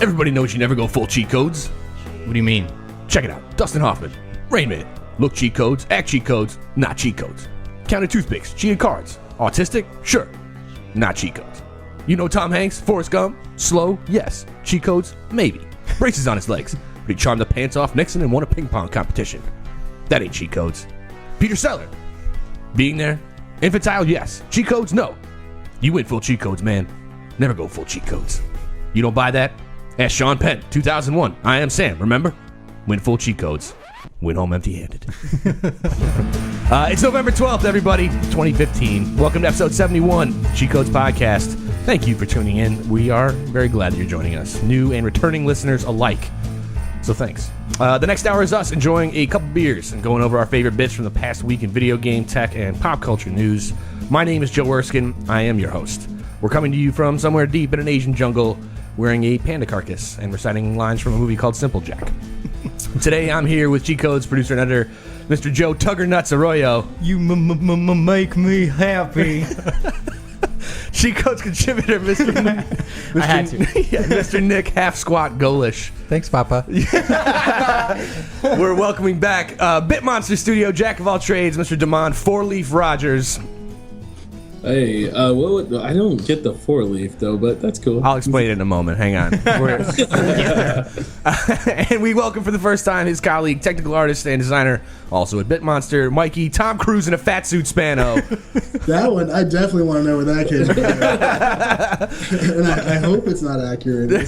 Everybody knows you never go full cheat codes. What do you mean? Check it out. Dustin Hoffman, Rain Man. Look cheat codes, act cheat codes, not cheat codes. Counted toothpicks, cheated cards. Autistic? Sure. Not cheat codes. You know Tom Hanks, Forrest Gump? Slow? Yes. Cheat codes? Maybe. Braces on his legs. But he charmed the pants off Nixon and won a ping pong competition. That ain't cheat codes. Peter Sellers. Being there? Infantile? Yes. Cheat codes? No. You win full cheat codes, man. Never go full cheat codes. You don't buy that? Ask Sean Penn, 2001. I Am Sam, remember? Win full cheat codes. Win home empty-handed. It's November 12th, everybody, 2015. Welcome to episode 71, Cheat Codes Podcast. Thank you for tuning in. We are very glad that you're joining us, new and returning listeners alike. So thanks. The next hour is us enjoying a couple beers and going over our favorite bits from the past week in video game, tech, and pop culture news. My name is Joe Erskine. I am your host. We're coming to you from somewhere deep in an Asian jungle, wearing a panda carcass and reciting lines from a movie called Simple Jack. Today I'm here with Cheat Codes producer and editor, Mr. Joe Tugger Nuts Arroyo. You make me happy. Cheat Codes contributor, Mr. I had to. Yeah, Mr. Nick Half Squat Golish. Thanks, Papa. We're welcoming back BitMonster Studio Jack of all trades, Mr. Damon Four-Leaf Rogers. Hey, I don't get the 4-leaf though, but that's cool. I'll explain it in a moment. Hang on. And we welcome for the first time his colleague, technical artist and designer, also at BitMonster, Mikey Tom Cruise in a fat suit Spano. That one, I definitely want to know where that came from. And I hope it's not accurate.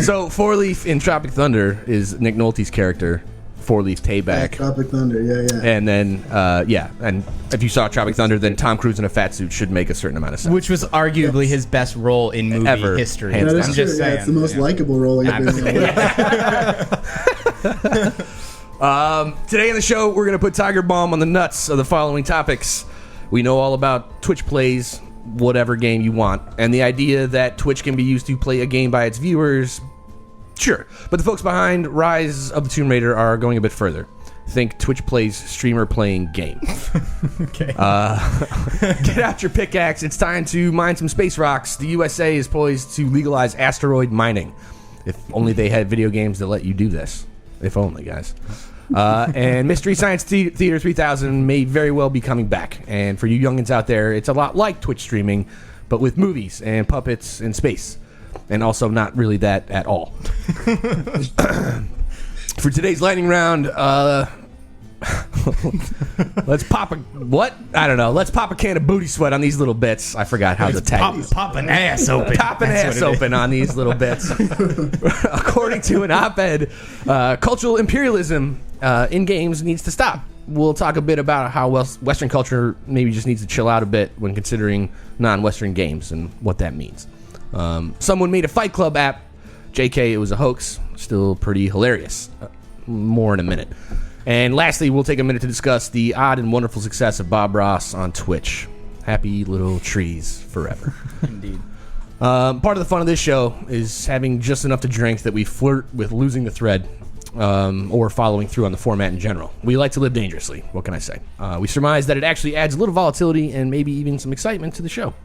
So, Four-Leaf in Tropic Thunder is Nick Nolte's character. Four-Leaf Tayback. Tropic Thunder, yeah. And then, and if you saw Tropic Thunder, then Tom Cruise in a fat suit should make a certain amount of sense. Which was arguably his best role in movie Ever. history. Hands That is down. true. Just saying. It's the most likable role he's been in. Today on the show, we're going to put Tiger Balm on the nuts of the following topics. We know all about Twitch plays, whatever game you want, and the idea that Twitch can be used to play a game by its viewers. Sure, but the folks behind Rise of the Tomb Raider are going a bit further. Think Twitch plays streamer playing game. Okay. Get out your pickaxe. It's time to mine some space rocks. The USA is poised to legalize asteroid mining. If only they had video games that let you do this. If only, guys. And Mystery Science Theater 3000 may very well be coming back. And for you youngins out there, it's a lot like Twitch streaming, but with movies and puppets and space. And also not really that at all. For today's lightning round, let's pop a... What? I don't know. Let's pop a can of booty sweat on these little bits. I forgot how to tag these. Pop an ass open. Pop an ass open on these little bits. According to an op-ed, cultural imperialism in games needs to stop. We'll talk a bit about how Western culture maybe just needs to chill out a bit when considering non-Western games and what that means. Someone made a Fight Club app. JK, it was a hoax. Still pretty hilarious. More in a minute. And lastly, we'll take a minute to discuss the odd and wonderful success of Bob Ross on Twitch. Happy little trees forever. Indeed. Part of the fun of this show is having just enough to drink that we flirt with losing the thread or following through on the format in general. We like to live dangerously. What can I say? We surmise that it actually adds a little volatility and maybe even some excitement to the show.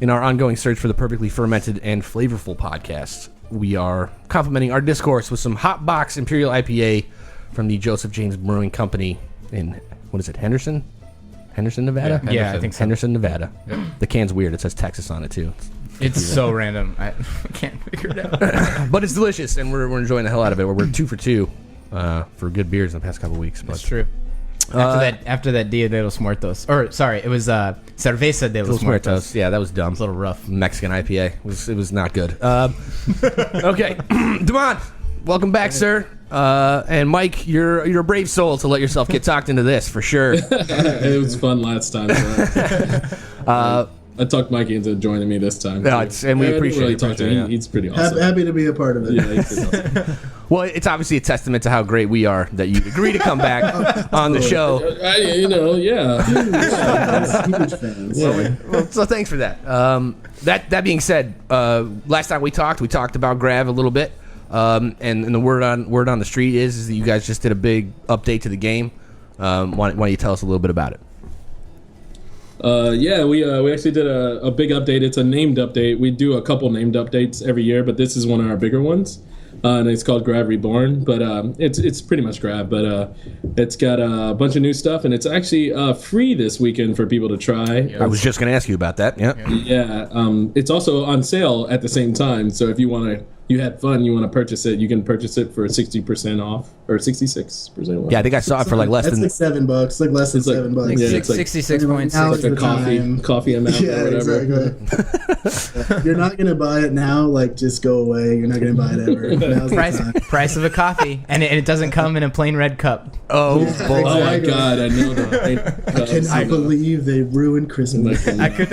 In our ongoing search for the perfectly fermented and flavorful podcast, we are complementing our discourse with some Hot Box Imperial IPA from the Joseph James Brewing Company in, what is it, Henderson, Nevada? Yeah, I think so. Henderson, Nevada. Yep. The can's weird. It says Texas on it, too. It's so random. I can't figure it out. But it's delicious, and we're enjoying the hell out of it. We're 2 for 2 for good beers in the past couple weeks. That's true. After that Dia de los Muertos, or sorry, it was Cerveza de los Muertos. Yeah, that was dumb. It's a little rough. Mexican IPA. It was not good. Okay, Damon, welcome back, sir. And Mike, you're a brave soul to let yourself get talked into this for sure. It was fun last time. I talked Mikey into joining me this time. No, and we appreciate it. Him. He's pretty awesome. Happy to be a part of it. Yeah, he's pretty awesome. Well, it's obviously a testament to how great we are that you agree to come back on the show. Huge fans. Well, so thanks for that. That being said, last time we talked about GRAV a little bit, and the word on the street is that you guys just did a big update to the game. Why don't you tell us a little bit about it? Yeah, we actually did a big update. It's a named update. We do a couple named updates every year, but this is one of our bigger ones. And it's called GRAV Reborn, but it's pretty much GRAV, but it's got a bunch of new stuff, and it's actually free this weekend for people to try. I was just going to ask you about that. Yeah. It's also on sale at the same time, so if you had fun, you want to purchase it, you can purchase it for 60% off or 66% off. Yeah, I think I saw it for like less than That's like $7, like less than $7. Yeah, Six, it's like 66.6. now like a coffee amount Yeah, or whatever. exactly. You're not gonna buy it now. Like, just go away. You're not gonna buy it ever. Now's the time. Price of a coffee, and it doesn't come in a plain red cup. Oh, Yeah, boy. Oh my Exactly. god, I know that. I cannot believe they ruined Christmas. I could.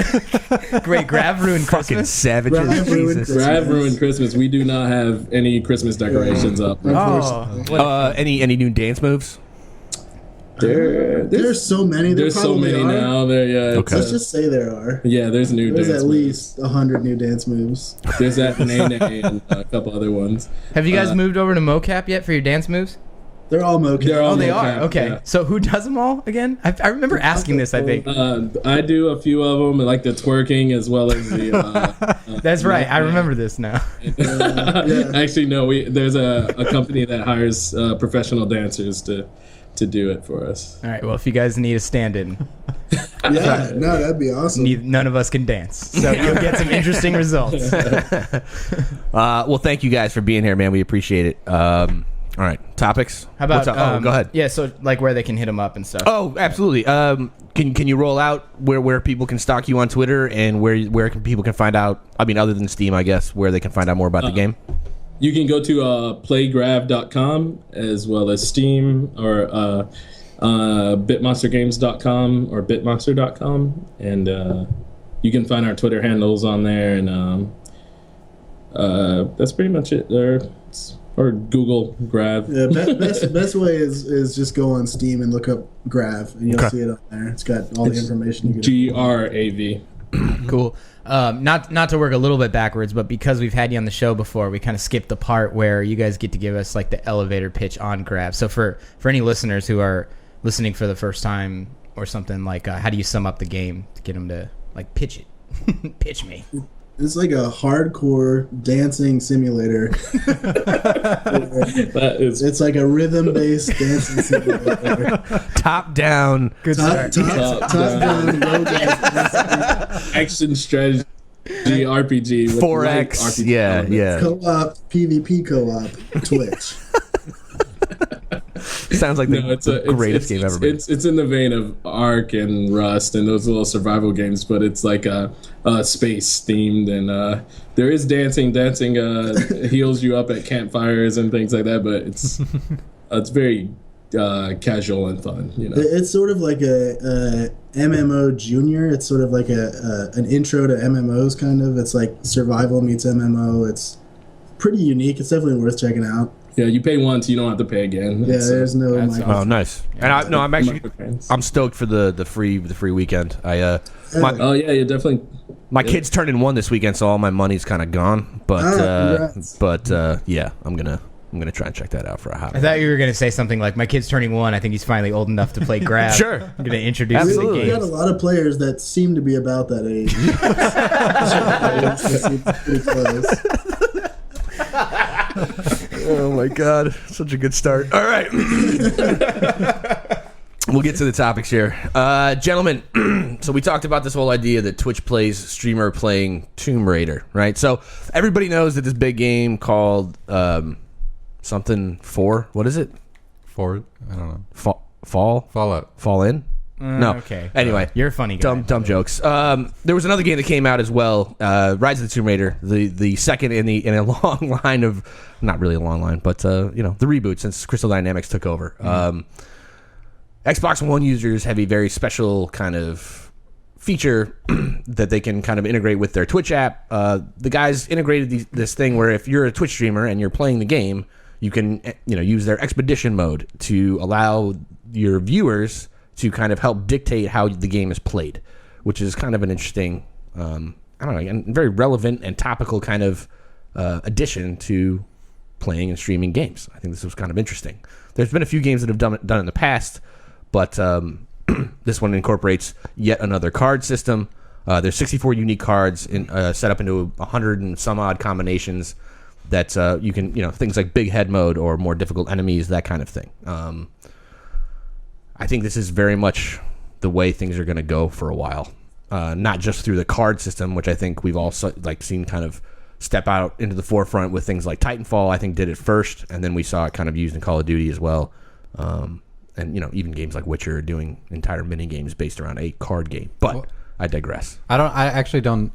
Great, Grav ruined Fucking Christmas. savages. Grav ruined Jesus. Christmas. GRAV ruined Christmas. We do not have any Christmas decorations up. Oh, Any new dance moves? There's so many. There's so many are. now. It's, Okay. Let's just say there are. yeah, there's new There's dance at moves. least 100 new dance moves. There's that Nene and a couple other ones. have you guys moved over to mocap yet for your dance moves? They're all mocap. They're all Oh, they mocap, are. Okay, yeah. so who does them all again? I remember asking this. I think I do a few of them, like the twerking as well as the. that's right. I remember this now. Yeah. Actually, no. There's a company that hires professional dancers to do it for us. All right. Well, if you guys need a stand-in, Yeah, no, that'd be awesome. none of us can dance, so you'll get some interesting results. Well, thank you guys for being here, man. We appreciate it. All right, topics. How about? What's up? Go ahead. Yeah. So like where they can hit them up and stuff. Oh, absolutely. Can you roll out where people can stalk you on Twitter and where people can find out? I mean, other than Steam, I guess, where they can find out more about the game. You can go to playgrav.com as well as Steam or bitmonstergames.com or bitmonster.com, and you can find our Twitter handles on there, and that's pretty much it there. Or Google GRAV. Yeah, best way is just go on Steam and look up GRAV, and you'll see it on there. It's got all the information you can. GRAV. Cool. Not to work a little bit backwards, but because we've had you on the show before, we kind of skipped the part where you guys get to give us like the elevator pitch on GRAV. So for any listeners who are listening for the first time or something, like how do you sum up the game to get them to like pitch it? Pitch me. It's like a hardcore dancing simulator. It's like a rhythm-based dancing simulator. Top down. Good Top down, low dance, Action strategy RPG. with 4X. light RPG Yeah, elements. yeah. co-op, PvP co-op, Twitch. Sounds like the greatest game ever made. It's in the vein of Ark and Rust and those little survival games, but it's like a space themed, and there is dancing. Dancing heals you up at campfires and things like that, but it's very casual and fun. You know, It's sort of like a MMO junior. It's sort of like an intro to MMOs, kind of. It's like survival meets MMO. It's pretty unique. It's definitely worth checking out. yeah, you pay once, you don't have to pay again. Yeah, there's no That's like, Oh, nice. And I'm stoked for the free weekend. Oh yeah, you definitely. My kid's turning 1 this weekend, so all my money's kind of gone. congrats. Yeah, I'm gonna try and check that out for a hobby. I thought you were gonna say something like, "My kid's turning 1. I think he's finally old enough to play GRAV." Sure. I'm gonna introduce Absolutely. the we got a games. lot of players that seem to be about that age. It's pretty close. Oh my god, such a good start. All right. We'll get to the topics here. Gentlemen, so we talked about this whole idea that Twitch plays streamer playing Tomb Raider, right? So everybody knows that this big game called something 4, what is it? Forward? I don't know. Fallout? Fall in? No. Okay. Anyway. You're a funny guy. Dumb jokes. There was another game that came out as well, Rise of the Tomb Raider, the second in a long line of, not really a long line, but the reboot since Crystal Dynamics took over. Xbox One users have a very special kind of feature that they can kind of integrate with their Twitch app. The guys integrated this thing where if you're a Twitch streamer and you're playing the game, you can use their expedition mode to allow your viewers to kind of help dictate how the game is played, which is kind of an interesting, and very relevant and topical kind of addition to playing and streaming games. I think this was kind of interesting. There's been a few games that have done it in the past, but this one incorporates yet another card system. There's 64 unique cards set up into 100 and some odd combinations that you can, things like big head mode or more difficult enemies, that kind of thing. I think this is very much the way things are going to go for a while. Not just through the card system, which I think we've all seen kind of step out into the forefront with things like Titanfall. I think did it first, and then we saw it kind of used in Call of Duty as well. And even games like Witcher are doing entire mini games based around a card game. But I digress. I actually don't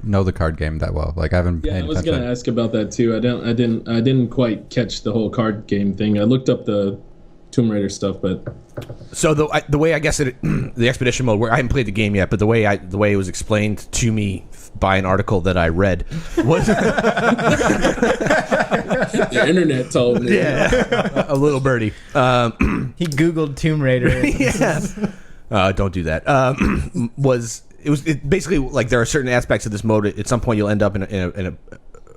know the card game that well. Like I haven't. Yeah, I was going to ask about that too. I didn't quite catch the whole card game thing. I looked up the Tomb Raider stuff, but so the way I guess the expedition mode, where I haven't played the game yet, but the way it was explained to me by an article that I read was the internet told me. Yeah, a little birdie. He Googled Tomb Raider. Yeah. Don't do that. It was basically like there are certain aspects of this mode. At some point, you'll end up in a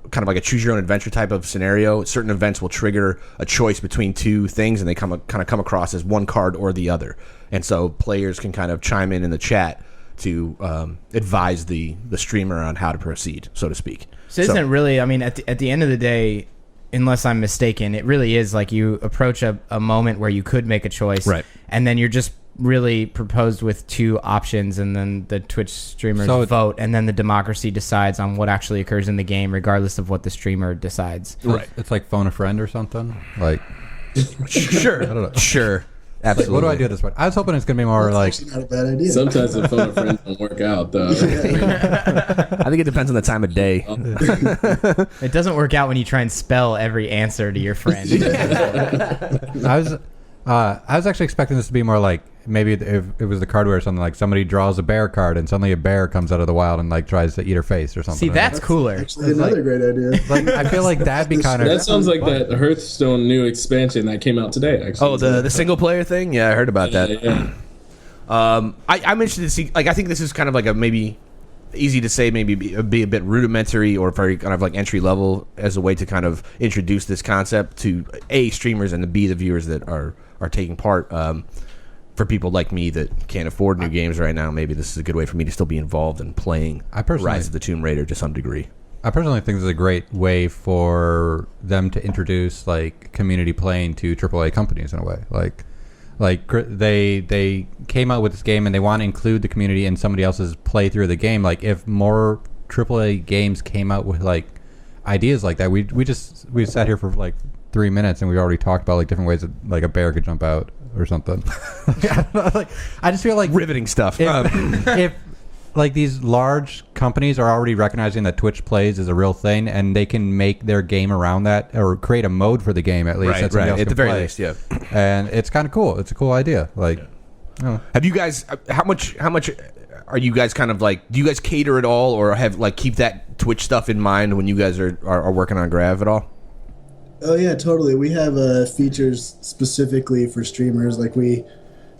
kind of like a choose your own adventure type of scenario. Certain events will trigger a choice between two things, and they come across as one card or the other. And so players can kind of chime in the chat to advise the streamer on how to proceed, so to speak. So isn't it really? I mean, at the end of the day, unless I'm mistaken, it really is like you approach a moment where you could make a choice, right? And then you're just really proposed with two options, and then the Twitch streamers vote, and then the democracy decides on what actually occurs in the game, regardless of what the streamer decides. Right. It's like phone a friend or something. Like, sure, I don't know. Sure, absolutely. Like, what do I do this way? I was hoping it's gonna be more like. Actually not a bad idea. Sometimes the phone a friend don't work out, though. I think it depends on the time of day. It doesn't work out when you try and spell every answer to your friend. I was actually expecting this to be more like maybe if it was the cardware or something, like somebody draws a bear card and suddenly a bear comes out of the wild and like tries to eat her face or something. See, that's cooler. Actually, another great idea. Like I feel like that'd be kind of. That sounds like that Hearthstone new expansion that came out today. Actually, Oh, the single player thing? Yeah, I heard about that. Yeah. I'm interested to see. Like, I think this is kind of like a maybe easy to say, maybe be a bit rudimentary or very kind of like entry level as a way to kind of introduce this concept to A, streamers, and to B, the viewers that are taking part. For people like me that can't afford new games right now, maybe this is a good way for me to still be involved in playing Rise of the Tomb Raider to some degree. I personally think this is a great way for them to introduce like community playing to AAA companies in a way. Like they came out with this game and they want to include the community in somebody else's playthrough of the game. Like if more AAA games came out with like ideas like that, we sat here for like 3 minutes and we already talked about like different ways that like a bear could jump out or something. I just feel like riveting stuff. If like these large companies are already recognizing that Twitch plays is a real thing, and they can make their game around that or create a mode for the game at least. Right, right. At the very least, yeah. And it's kind of cool. It's a cool idea. Like, have you guys? How much are you guys kind of like? Do you guys cater at all, or have like keep that Twitch stuff in mind when you guys are working on GRAV at all? Oh yeah, totally. We have features specifically for streamers. Like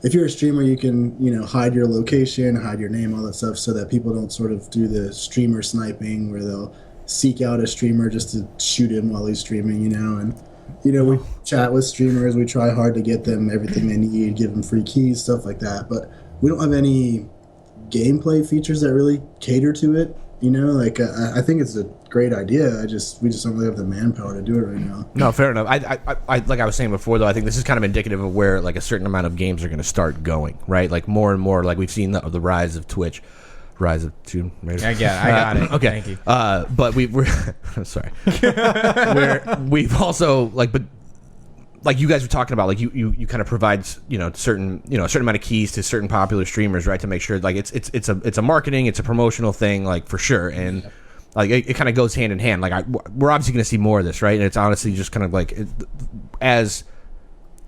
if you're a streamer, you can hide your location, hide your name, all that stuff, so that people don't sort of do the streamer sniping where they'll seek out a streamer just to shoot him while he's streaming. And we chat with streamers. We try hard to get them everything they need, give them free keys, stuff like that. But we don't have any gameplay features that really cater to it. I think it's a great idea. We just don't really have the manpower to do it right now. No, fair enough. I like I was saying before, though, I think this is kind of indicative of where like a certain amount of games are going to start going, right? Like more and more, like we've seen the rise of Twitch, rise of Tomb Raider. I got it. Okay, Thank you. But we're I'm sorry. We've also but like you guys were talking about, like you kind of provide a certain amount of keys to certain popular streamers, right, to make sure like it's a marketing, it's a promotional thing, like for sure, and like it kind of goes hand in hand. Like we're obviously going to see more of this, right? And it's honestly just kind of like as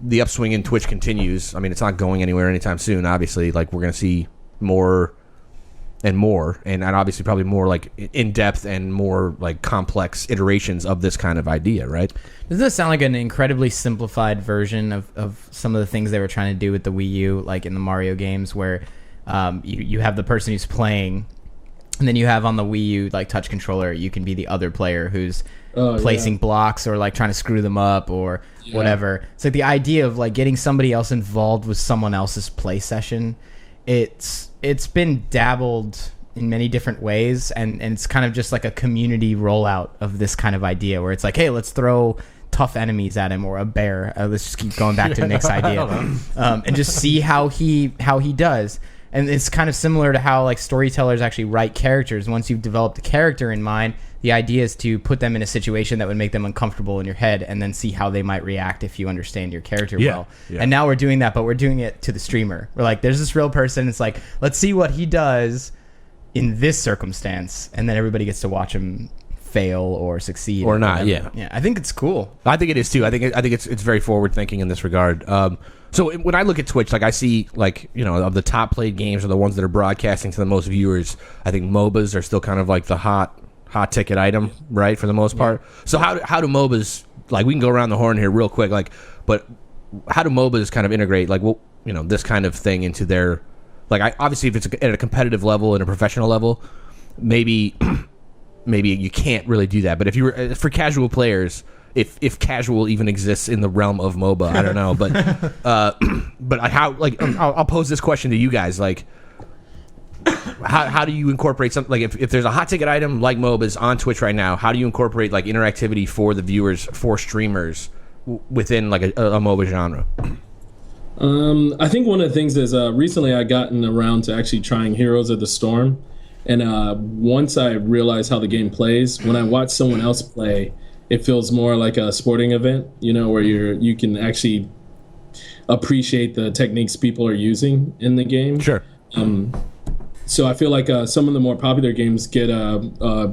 the upswing in Twitch continues. I mean, it's not going anywhere anytime soon. Obviously, like we're going to see more and more, and obviously probably more like in depth and more like complex iterations of this kind of idea, right? Doesn't this sound like an incredibly simplified version of some of the things they were trying to do with the Wii U, like in the Mario games, where you have the person who's playing, and then you have on the Wii U like touch controller, you can be the other player who's placing blocks or like trying to screw them up or whatever. It's like the idea of like getting somebody else involved with someone else's play session. It's been dabbled in many different ways, and it's kind of just like a community rollout of this kind of idea where it's like, hey, let's throw tough enemies at him, or a bear. Let's just keep going back to Nick's idea, and just see how he does. And it's kind of similar to how like storytellers actually write characters. Once you've developed a character in mind, the idea is to put them in a situation that would make them uncomfortable in your head, and then see how they might react if you understand your character well. Yeah. And now we're doing that, but we're doing it to the streamer. We're like, there's this real person. It's like, let's see what he does in this circumstance, and then everybody gets to watch him fail or succeed or not. Yeah. I think it's cool. I think it is too. I think it's very forward thinking in this regard. So when I look at Twitch, like I see, like, you know, of the top played games are the ones that are broadcasting to the most viewers. I think MOBAs are still kind of like the hot ticket item, right, for the most part. So how do MOBAs, like, we can go around the horn here real quick, like, but how do MOBAs kind of integrate, like, well, you know, this kind of thing into their, like, obviously if it's at a competitive level and a professional level, maybe you can't really do that. But if you were for casual players, if casual even exists in the realm of MOBA, I don't know. But how, like, I'll pose this question to you guys, like, how do you incorporate something like if there's a hot ticket item like MOBAs on Twitch right now, how do you incorporate like interactivity for the viewers, for streamers within like a MOBA genre? I think one of the things is recently I gotten around to actually trying Heroes of the Storm. And once I realized how the game plays, when I watch someone else play, it feels more like a sporting event, you know, where you can actually appreciate the techniques people are using in the game. Sure. So I feel like some of the more popular games get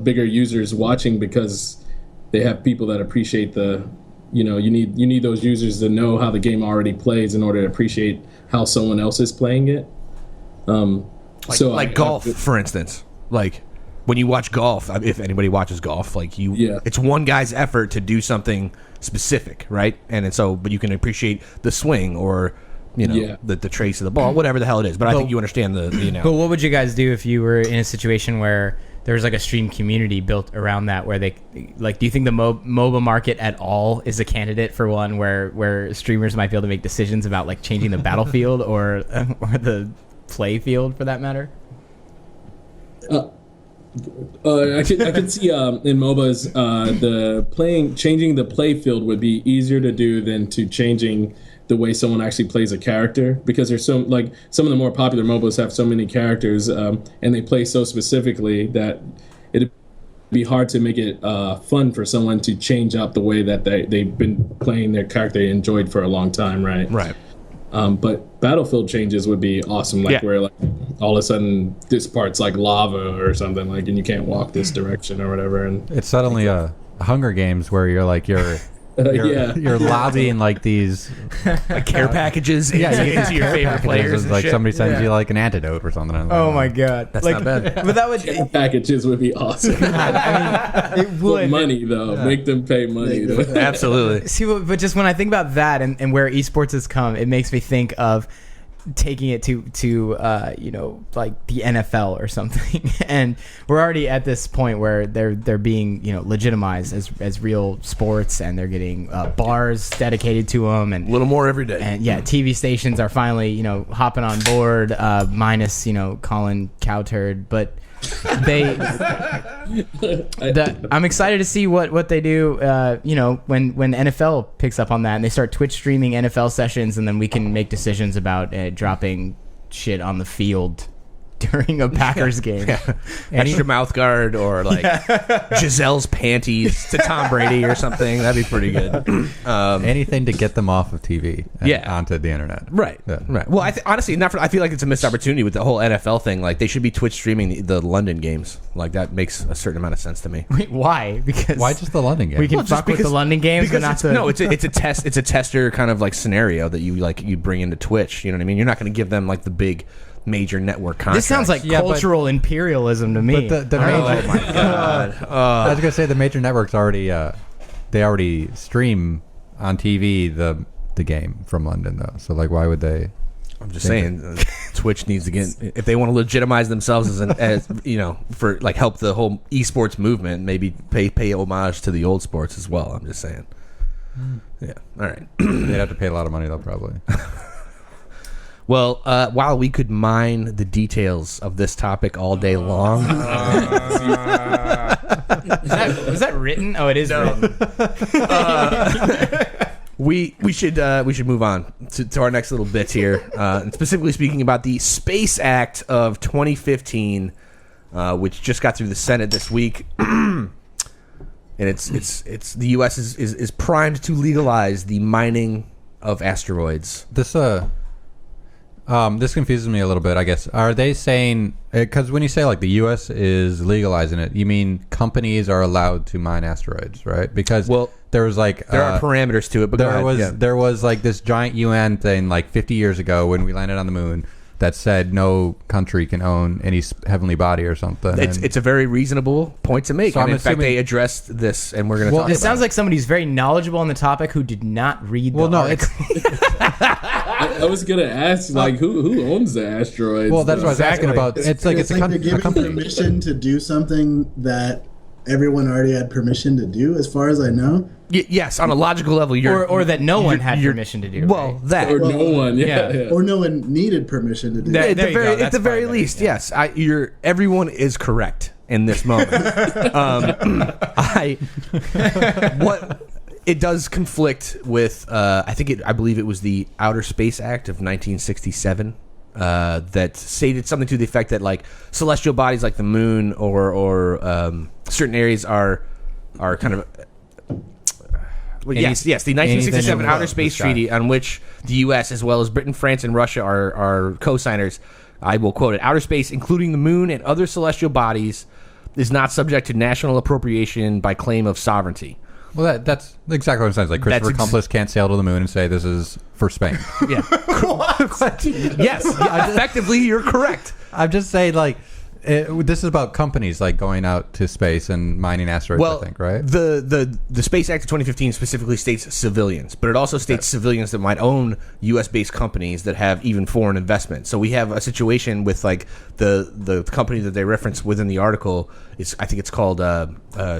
bigger users watching because they have people that appreciate the, you know, you need those users to know how the game already plays in order to appreciate how someone else is playing it. Like golf, for instance. Like when you watch golf, if anybody watches golf, like it's one guy's effort to do something specific, right? But you can appreciate the swing or, you know, the trace of the ball, whatever the hell it is. But I think you understand the analogy. But what would you guys do if you were in a situation where there's like a stream community built around that, where they like, do you think the MOBA market at all is a candidate for one where streamers might be able to make decisions about like changing the battlefield or the play field for that matter? I could see in MOBAs changing the play field would be easier to do than to changing the way someone actually plays a character, because there's some of the more popular MOBAs have so many characters and they play so specifically that it'd be hard to make it fun for someone to change up the way that they've been playing their character they enjoyed for a long time, right? Right. But battlefield changes would be awesome, where like all of a sudden this part's like lava or something, like, and you can't walk this direction or whatever. And it's suddenly a Hunger Games where you're like you're lobbying like these like care packages into your favorite players. Like somebody sends you like an antidote or something. Oh my god, that's not bad. But that would packages would be awesome. I mean, it would. But money though, make them pay money. Absolutely. See, but just when I think about that and where esports has come, it makes me think of taking it to you know, like the NFL or something. And we're already at this point where they're being, you know, legitimized as real sports, and they're getting bars dedicated to them, and a little more every day. And TV stations are finally, you know, hopping on board, minus, you know, Colin Cowturd, but I'm excited to see what they do. You know, when NFL picks up on that and they start Twitch streaming NFL sessions, and then we can make decisions about dropping shit on the field during a Packers game. Extra mouth guard or like Giselle's panties to Tom Brady or something. That'd be pretty good. Anything to get them off of TV and onto the internet. Right. Well, honestly, I feel like it's a missed opportunity with the whole NFL thing. Like, they should be Twitch streaming the London games. Like, that makes a certain amount of sense to me. Wait, why? Because why just the London games? We can fuck with the London games, but not the... No, it's a test. It's a tester kind of like scenario that you bring into Twitch. You know what I mean? You're not going to give them like the big major network contracts. This sounds like cultural imperialism to me. But the major, oh my god! I was gonna say the major networks already they already stream on TV the game from London though. So like, why would they? I'm just saying, Twitch needs to get, if they want to legitimize themselves as for like help the whole esports movement, maybe pay homage to the old sports as well. I'm just saying. Yeah. All right. They'd have to pay a lot of money though, probably. Well, while we could mine the details of this topic all day long. Was that written? Oh, it is written. We should move on to our next little bit here, and specifically speaking about the Space Act of 2015, which just got through the Senate this week, and it's the U.S. is primed to legalize the mining of asteroids. This confuses me a little bit, I guess. Are they saying, because when you say like the U.S. is legalizing it, you mean companies are allowed to mine asteroids, right? Because there was like there are parameters to it, but there was like this giant UN thing like 50 years ago when we landed on the moon that said no country can own any heavenly body or something. It's a very reasonable point to make. So and in fact, they addressed this, and we're going to talk about it. It sounds like somebody who's very knowledgeable on the topic who did not read the article. I was gonna ask, like, who owns the asteroids? Well, that's what I was asking about. It's like they're giving permission to do something that everyone already had permission to do, as far as I know. Yes, on a logical level, or that no one had permission to do. Well, right? that or no one, yeah. Or no one needed permission to do. At the very least, yes. Everyone is correct in this moment. It does conflict with, I believe it was the Outer Space Act of 1967 that stated something to the effect that like celestial bodies like the moon or certain areas are kind of. Yes, the 1967 Outer Space Treaty, on which the U.S. as well as Britain, France, and Russia are co-signers. I will quote it: "Outer space, including the moon and other celestial bodies, is not subject to national appropriation by claim of sovereignty." Well, that's exactly what it sounds like. Christopher Columbus can't sail to the moon and say this is for Spain. Yeah. Yes, effectively, you're correct. I'm just saying, like, this is about companies like going out to space and mining asteroids. I think, right? The Space Act of 2015 specifically states civilians, but it also states civilians that might own U.S. based companies that have even foreign investment. So we have a situation with like the company that they reference within the article I think it's called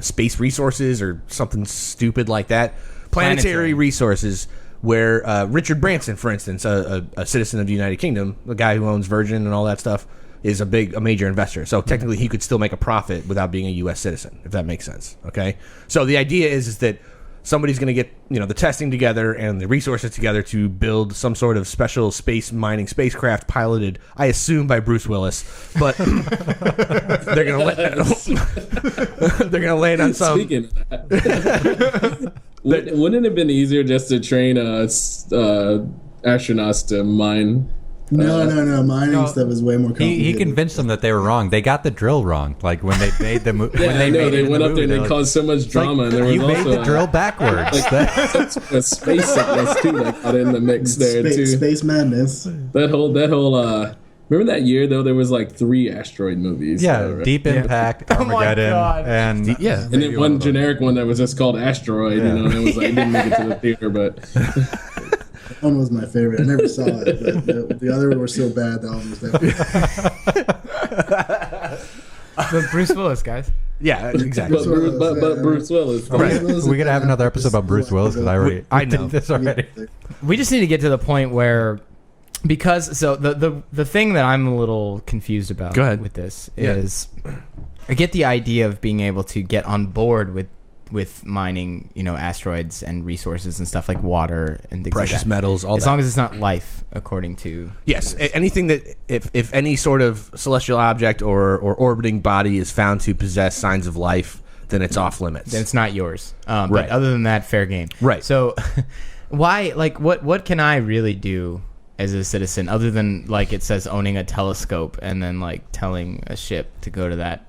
Space Resources or something stupid like that. Planetary Resources. Where Richard Branson, for instance, a citizen of the United Kingdom, the guy who owns Virgin and all that stuff, is a major investor. So technically he could still make a profit without being a U.S. citizen, if that makes sense. Okay? So the idea is that somebody's going to get the testing together and the resources together to build some sort of special space mining spacecraft piloted, I assume, by Bruce Willis. But they're going to land on some... Speaking of that, wouldn't it have been easier just to train astronauts to mine... No. Mining stuff is way more complicated. He convinced them that they were wrong. They got the drill wrong. Like when they made the movie. They went up there and they caused so much drama. And there was you also made the drill backwards. A space sickness too, like out in the mix there too. Space madness. That whole. Remember that year though? There was like 3 asteroid movies. Yeah, right? Deep Impact, Armageddon, and and then one generic one that was just called Asteroid. Yeah. And it was like it didn't make it to the theater, but. That one was my favorite. I never saw it, but the other were so bad. That one was definitely. So Bruce Willis, guys. Yeah, exactly. But Bruce Willis. Right. We're gonna have another episode about Bruce Willis because I know this already. We just need to get to the point where, because the thing that I'm a little confused about with this is, I get the idea of being able to get on board with mining, asteroids and resources and stuff like water and things precious like that. metals, all as that. long as it's not life, according to anything that if any sort of celestial object or orbiting body is found to possess signs of life, then it's off limits. Then it's not yours. Right. But other than that, fair game. Right. So, why? Like, what can I really do as a citizen other than like it says owning a telescope and then like telling a ship to go to that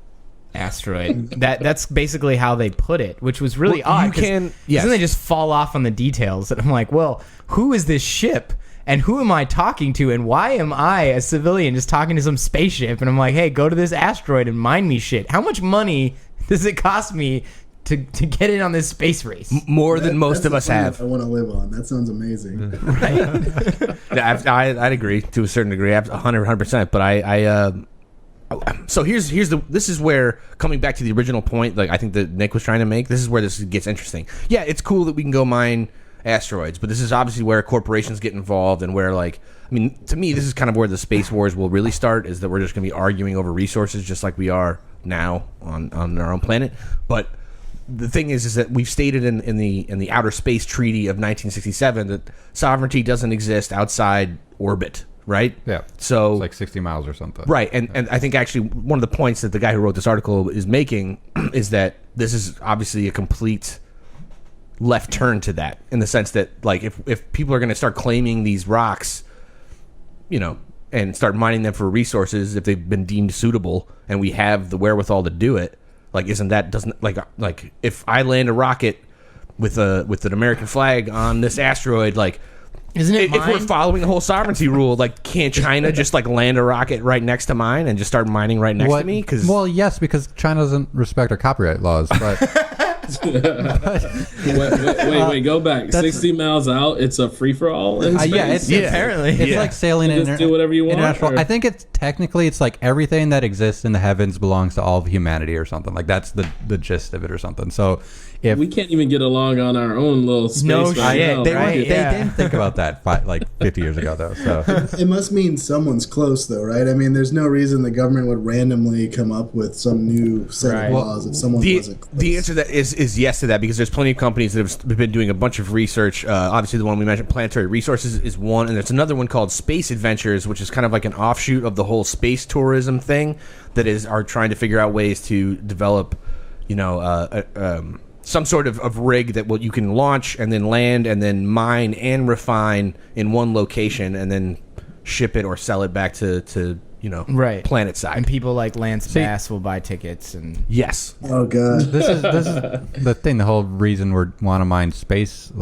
asteroid? That's basically how they put it, which was really odd. Then they just fall off on the details, and I'm like, well, who is this ship and who am I talking to, and why am I a civilian just talking to some spaceship? And I'm like, hey, go to this asteroid and mine me shit. How much money does it cost me to get in on this space race. More than most of us have. I want to live on. That sounds amazing. Right? I'd agree to a certain degree, 100%. But so this is where, coming back to the original point, like I think that Nick was trying to make, this is where this gets interesting. Yeah, it's cool that we can go mine asteroids, but this is obviously where corporations get involved, and where, like, I mean, to me, this is kind of where the space wars will really start, is that we're just going to be arguing over resources just like we are now on our own planet. But the thing is that we've stated in the Outer Space Treaty of 1967 that sovereignty doesn't exist outside orbit, right? Yeah. So It's like 60 miles or something. right, and I think actually one of the points that the guy who wrote this article is making is that this is obviously a complete left turn to that, in the sense that, like, if people are going to start claiming these rocks, you know, and start mining them for resources if they've been deemed suitable, and we have the wherewithal to do it, like, doesn't like if I land a rocket with an American flag on this asteroid, like, Isn't it if we're mine? following the whole sovereignty rule, like, can't China just like land a rocket right next to mine and just start mining right next to me? Well, yes, because China doesn't respect our copyright laws. But Wait, go back. 60 miles out, it's a free for all. yeah, Apparently. it's like sailing in Just do whatever you want, international. or- I think it's like everything that exists in the heavens belongs to all of humanity or something. Like that's the gist of it or something. So if we can't even get along on our own little space. No right shit, now. they, right? they Yeah. didn't think about that 50 years ago though. So It must mean someone's close, though, right? I mean, there's no reason the government would randomly come up with some new set Right. of laws if someone wasn't close. The answer to that is yes to that, because there's plenty of companies that have been doing a bunch of research. Obviously, the one we mentioned, Planetary Resources, is one, and there's another one called Space Adventures, which is kind of like an offshoot of the whole space tourism thing that are trying to figure out ways to develop, you know, some sort of rig that you can launch and then land and then mine and refine in one location and then ship it or sell it back to you know, Right. planet side. And people like Lance Bass will buy tickets and Yes. Oh, God. this is the thing. The whole reason we want to mine space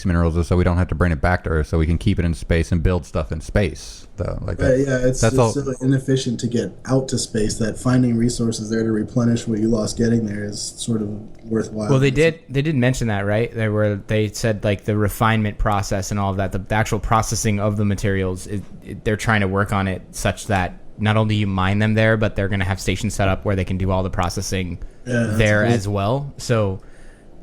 minerals is so we don't have to bring it back to Earth, so we can keep it in space and build stuff in space. Though, like that. Yeah, it's that's all. so inefficient to get out to space that finding resources there to replenish what you lost getting there is sort of worthwhile. Well, they did mention that, right? They said like the refinement process and all of that, the actual processing of the materials, they're trying to work on it such that not only you mine them there, but they're going to have stations set up where they can do all the processing there as well. So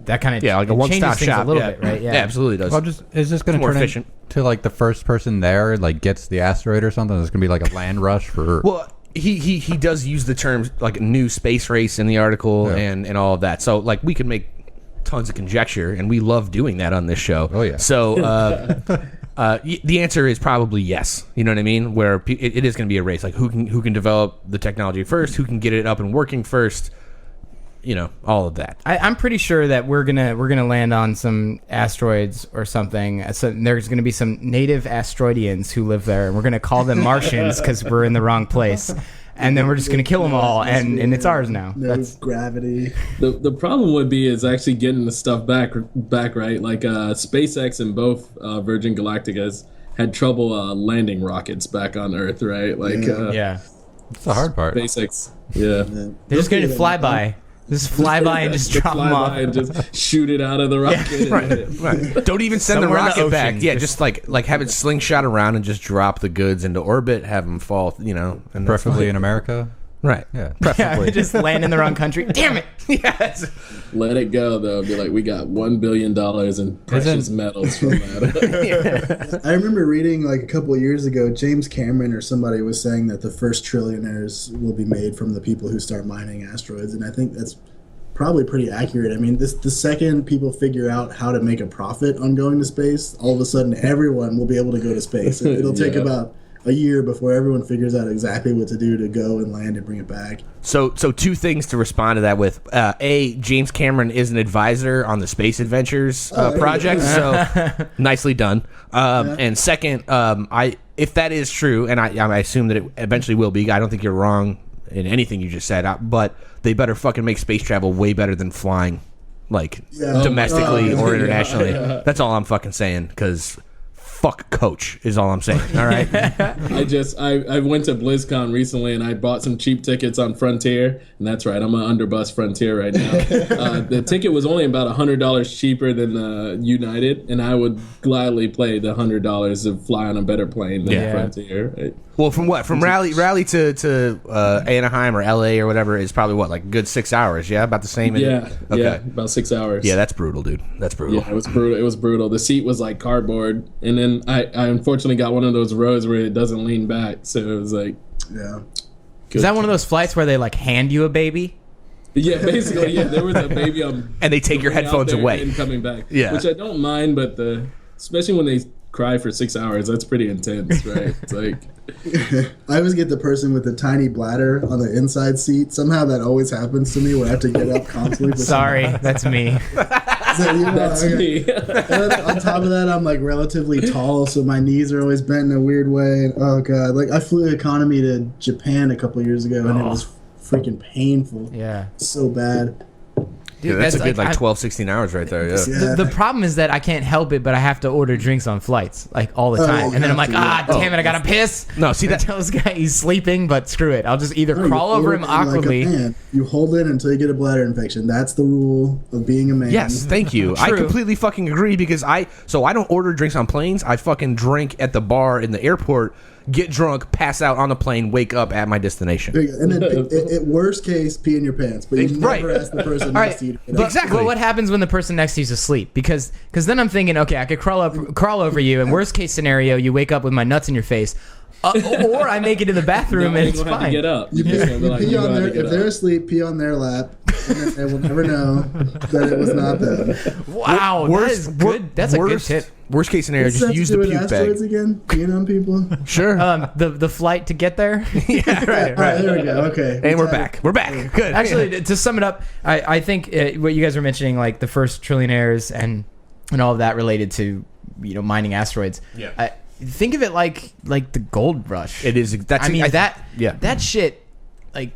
that kind of like a one-stop things shop a little bit, right? Yeah, absolutely does. Well, is this going to more turn efficient. into like the first person there like gets the asteroid or something? There's going to be like a land rush for. Well, he does use the term like new space race in the article and all of that. So like we could make tons of conjecture, and we love doing that on this show. Oh, yeah. So the answer is probably yes. You know what I mean? Where it is going to be a race. Like who can develop the technology first? Who can get it up and working first? You know, all of that. I'm pretty sure that we're gonna land on some asteroids or something. So there's gonna be some native asteroidians who live there, and we're gonna call them Martians because we're in the wrong place. And then we're just gonna kill them all, and it's ours now. No gravity. The problem would be is actually getting the stuff back right. Like SpaceX and both Virgin Galacticas had trouble landing rockets back on Earth, right? Like yeah. It's the hard part. SpaceX, yeah. They're just gonna fly by. Just fly by and just drop them Fly off. by and just shoot it out of the rocket. Right. Don't even send the Somewhere in the rocket back. ocean. Yeah, just like have it slingshot around and just drop the goods into orbit, have them fall, you know, and that's Preferably fine. in America. Right. Yeah. Yeah, just land in the wrong country. Damn it! Yes. Let it go though. Be like, we got $1 billion in precious metals from that. I remember reading like a couple of years ago, James Cameron or somebody was saying that the first trillionaires will be made from the people who start mining asteroids, and I think that's probably pretty accurate. I mean, the second people figure out how to make a profit on going to space, all of a sudden everyone will be able to go to space. It'll take about a year before everyone figures out exactly what to do to go and land and bring it back. So two things to respond to that with. James Cameron is an advisor on the Space Adventures project, so nicely done. And second, if that is true, and I assume that it eventually will be, I don't think you're wrong in anything you just said, but they better fucking make space travel way better than flying, like domestically or internationally. That's all I'm fucking saying, because fuck Coach is all I'm saying. All right. I went to BlizzCon recently and I bought some cheap tickets on Frontier, and that's right, I'm an underbus Frontier right now. The ticket was only about $100 cheaper than United, and I would gladly play the $100 to fly on a better plane than Frontier. Right? Well, from what? From Raleigh to Anaheim or LA or whatever is probably what, like a good 6 hours, yeah? About the same? Yeah, okay. yeah, about 6 hours. Yeah, that's brutal, dude. That's brutal. Yeah, it was brutal. It was brutal. The seat was like cardboard, and then I unfortunately got one of those rows where it doesn't lean back, so it was like... Yeah. Is that one of those flights where they like hand you a baby? Yeah, basically, yeah. There was a baby on... And they take your headphones away. And coming back. Yeah. Which I don't mind, but especially when they cry for 6 hours, that's pretty intense, right? It's like... I always get the person with the tiny bladder on the inside seat. Somehow that always happens to me where I have to get up constantly. Sorry, that's me. That's me. And then on top of that, I'm like relatively tall, so my knees are always bent in a weird way. And oh god, like I flew economy to Japan a couple years ago, and it was freaking painful. Yeah. So bad. Dude, that's a good like 12, 16 hours right there. Yeah. The problem is that I can't help it, but I have to order drinks on flights like all the time, and then I'm like, damn it, I gotta piss. No, see that? I tell this guy he's sleeping, but screw it, I'll just either crawl over him awkwardly. Like you hold it until you get a bladder infection. That's the rule of being a man. Yes, thank you. I completely fucking agree because I don't order drinks on planes. I fucking drink at the bar in the airport, get drunk, pass out on the plane, wake up at my destination. And then, at worst case, pee in your pants. But you never ask the person next to you to get up. Exactly. But what happens when the person next to you is asleep? Because then I'm thinking, okay, I could crawl over you, and worst case scenario, you wake up with my nuts in your face. Or I make it to the bathroom and it's fine. Get up. You pee on their, if they're asleep, pee on their lap, and then they will never know that it was not them. Wow, that is good. That's a good tip. Worst case scenario, just use the puke Asteroids bag. again, peeing on people. Sure. The flight to get there. Yeah, right. There we go. Okay. And we're back. We're back. Good. Actually, to sum it up, I think what you guys were mentioning, like the first trillionaires and all of that related to mining asteroids. Yeah. Think of it like the gold rush. It is. That shit, like,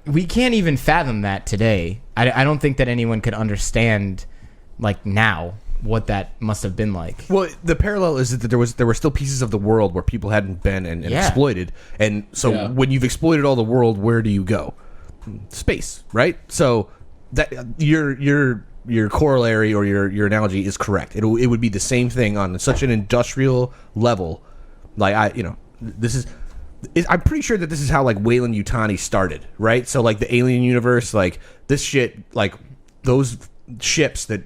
we can't even fathom that today. I don't think that anyone could understand, like, now what that must have been like. Well, the parallel is that there were still pieces of the world where people hadn't been and exploited, and so when you've exploited all the world, where do you go? Space, right? So that your corollary or your analogy is correct. It would be the same thing on such an industrial level. Like I'm pretty sure that this is how like Weyland-Yutani started, right? So like the alien universe, like this shit, like those ships that